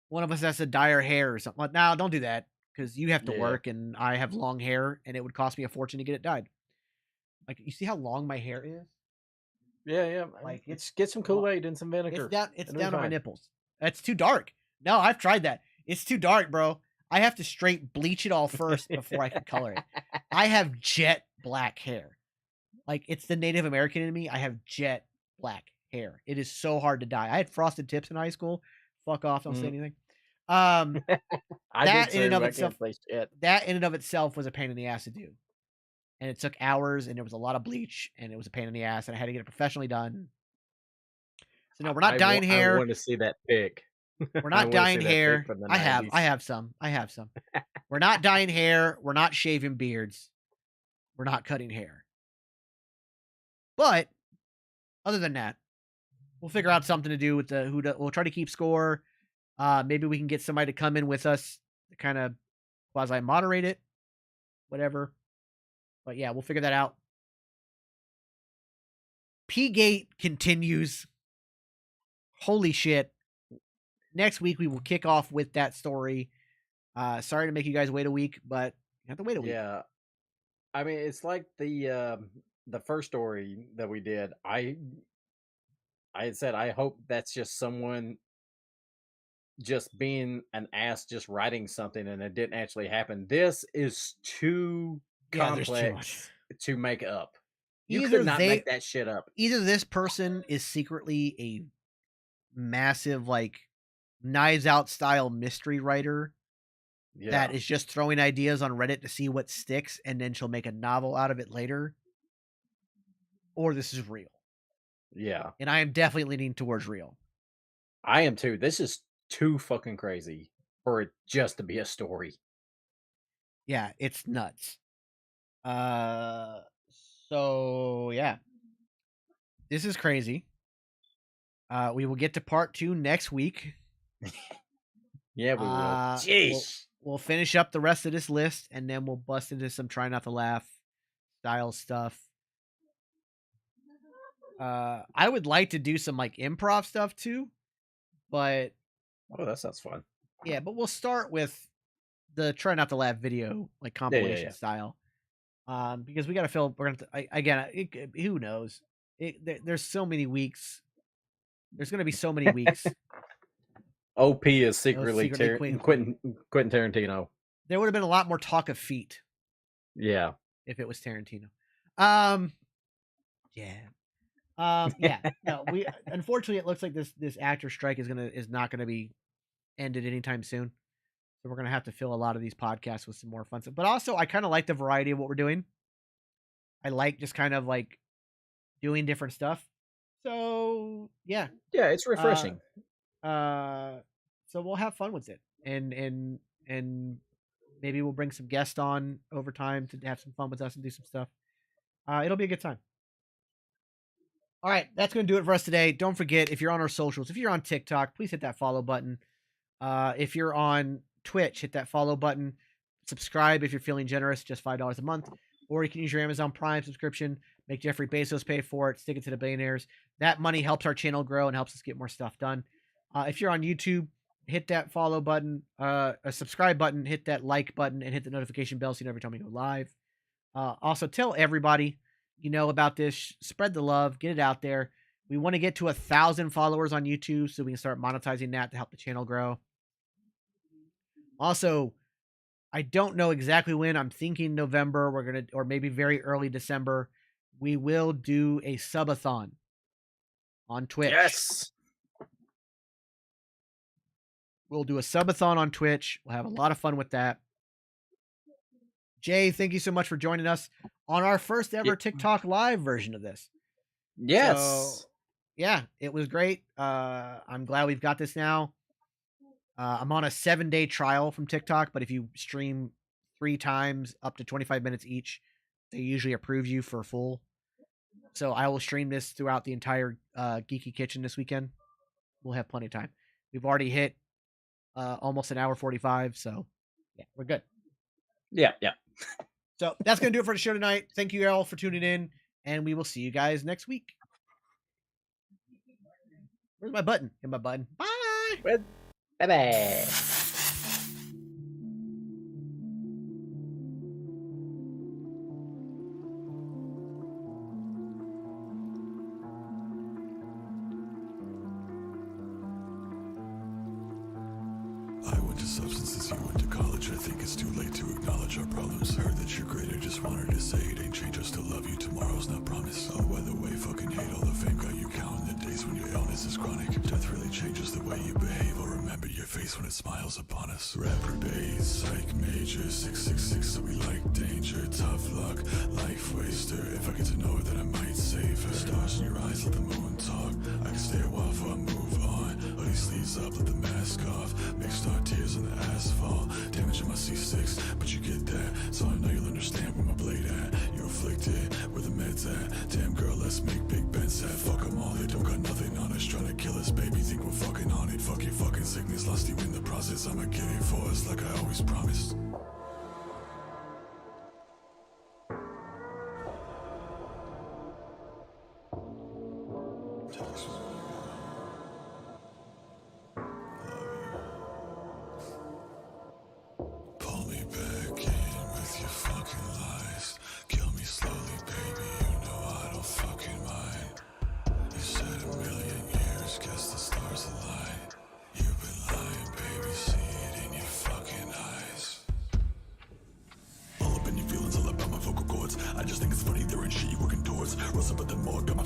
one of us has to dye our hair or something. Now, don't do that because you have to Yeah. work and I have long hair and it would cost me a fortune to get it dyed. Like, you see how long my hair is? Yeah. Like, It's get some Kool-Aid and some vinegar. It's It'll be down on my fine. nipples. That's too dark. No, I've tried that. It's too dark, bro. I have to straight bleach it all first before I can color it. I have jet black hair. Like, it's the Native American in me. I have jet black hair. It is so hard to dye. I had frosted tips in high school. Fuck off. Don't say anything. I That did in and too. of I itself, can't say shit. that in and of itself was a pain in the ass to do. And it took hours and there was a lot of bleach and it was a pain in the ass and I had to get it professionally done. So no, we're not dyeing hair. I want to see that pic. We're not dyeing hair. From the I have 90s. some. We're not dyeing hair. We're not shaving beards. We're not cutting hair. But other than that, we'll figure out something to do with we'll try to keep score. Maybe we can get somebody to come in with us to kind of quasi moderate it, whatever. But yeah, we'll figure that out. P-Gate continues. Holy shit. Next week we will kick off with that story. Sorry to make you guys wait a week, but you have to wait a week. Yeah. I mean, it's like the first story that we did. I had said I hope that's just someone just being an ass, just writing something, and it didn't actually happen. This is too complex to make up. You could not make that shit up. Either this person is secretly a massive, like, Knives Out style mystery writer that is just throwing ideas on Reddit to see what sticks, and then she'll make a novel out of it later. Or this is real. Yeah. And I am definitely leaning towards real. I am too. This is too fucking crazy for it just to be a story. Yeah, it's nuts. So yeah. This is crazy. We will get to part 2 next week. Yeah, we will. Jeez. We'll finish up the rest of this list and then we'll bust into some try not to laugh style stuff. I would like to do some like improv stuff too, but that sounds fun. Yeah, but we'll start with the try not to laugh video, like compilation style. Because we got to fill. We're gonna who knows? There's so many weeks. There's gonna be so many weeks. OP is secretly Quentin Tarantino. There would have been a lot more talk of feet. Yeah. If it was Tarantino. Yeah. No, we unfortunately it looks like this actor strike is not gonna be ended anytime soon. So we're gonna have to fill a lot of these podcasts with some more fun stuff. But also I kind of like the variety of what we're doing. I like just kind of like doing different stuff. So yeah. Yeah, it's refreshing. So we'll have fun with it. And maybe we'll bring some guests on over time to have some fun with us and do some stuff. It'll be a good time. All right, that's going to do it for us today. Don't forget, if you're on our socials, if you're on TikTok, please hit that follow button. If you're on Twitch, hit that follow button. Subscribe if you're feeling generous, just $5 a month. Or you can use your Amazon Prime subscription, make Jeffrey Bezos pay for it, stick it to the billionaires. That money helps our channel grow and helps us get more stuff done. If you're on YouTube, hit that follow button, a subscribe button, hit that like button, and hit the notification bell so you know every time we go live. Also, tell everybody you know about this. Spread the love, get it out there. We want to get to 1,000 followers on YouTube so we can start monetizing that to help the channel grow. Also, I don't know exactly when. I'm thinking November. We're gonna, or maybe very early December. We will do a subathon on Twitch. Yes. We'll do a subathon on Twitch. We'll have a lot of fun with that. Jay, thank you so much for joining us on our first ever TikTok live version of this. Yes. So, yeah, it was great. I'm glad we've got this now. I'm on a 7-day trial from TikTok, but if you stream 3 times up to 25 minutes each, they usually approve you for full. So I will stream this throughout the entire Geeky Kitchen this weekend. We'll have plenty of time. We've already hit almost an hour 45, so yeah, we're good. Yeah. So that's going to do it for the show tonight. Thank you all for tuning in, and we will see you guys next week. Where's my button? Hit my button. Bye. Bye-bye. I went to substances, you went to college. I think it's too late to acknowledge our problems. Heard that you're great, I just wanted to say it ain't change. I still love you, tomorrow's not promised. Oh, by the way, fucking hate all the fame. Got you counting the days when your illness is chronic. Death really changes the way you behave. I'll remember your face when it smiles upon us. Rapper base, psych major, 666, so we like danger. Tough luck, life waster. If I get to know her, then I might save her. Stars in your eyes, let the moon talk. I can stay a while before I move on. Hoodie sleeves up, let the mask off. Mixed our tears on the asphalt. Damage in my C6, but you get that. So I know you'll understand where my blade at. You're afflicted, where the meds at. Damn girl, let's make big bets at. Fuck them all, they don't got nothing on us. Trying to kill us, baby, think we're fucking on it. Fuck your fucking sickness, lost you in the process. I'ma get it for us like I always promised. Pull me back in with your fucking lies. Kill me slowly, baby, you know I don't fucking mind. You said a million years, guess the stars align. You've been lying, baby, see it in your fucking eyes. All up in your feelings, all about my vocal cords. I just think it's funny, there ain't shit you working towards. Rose up at the morgue, got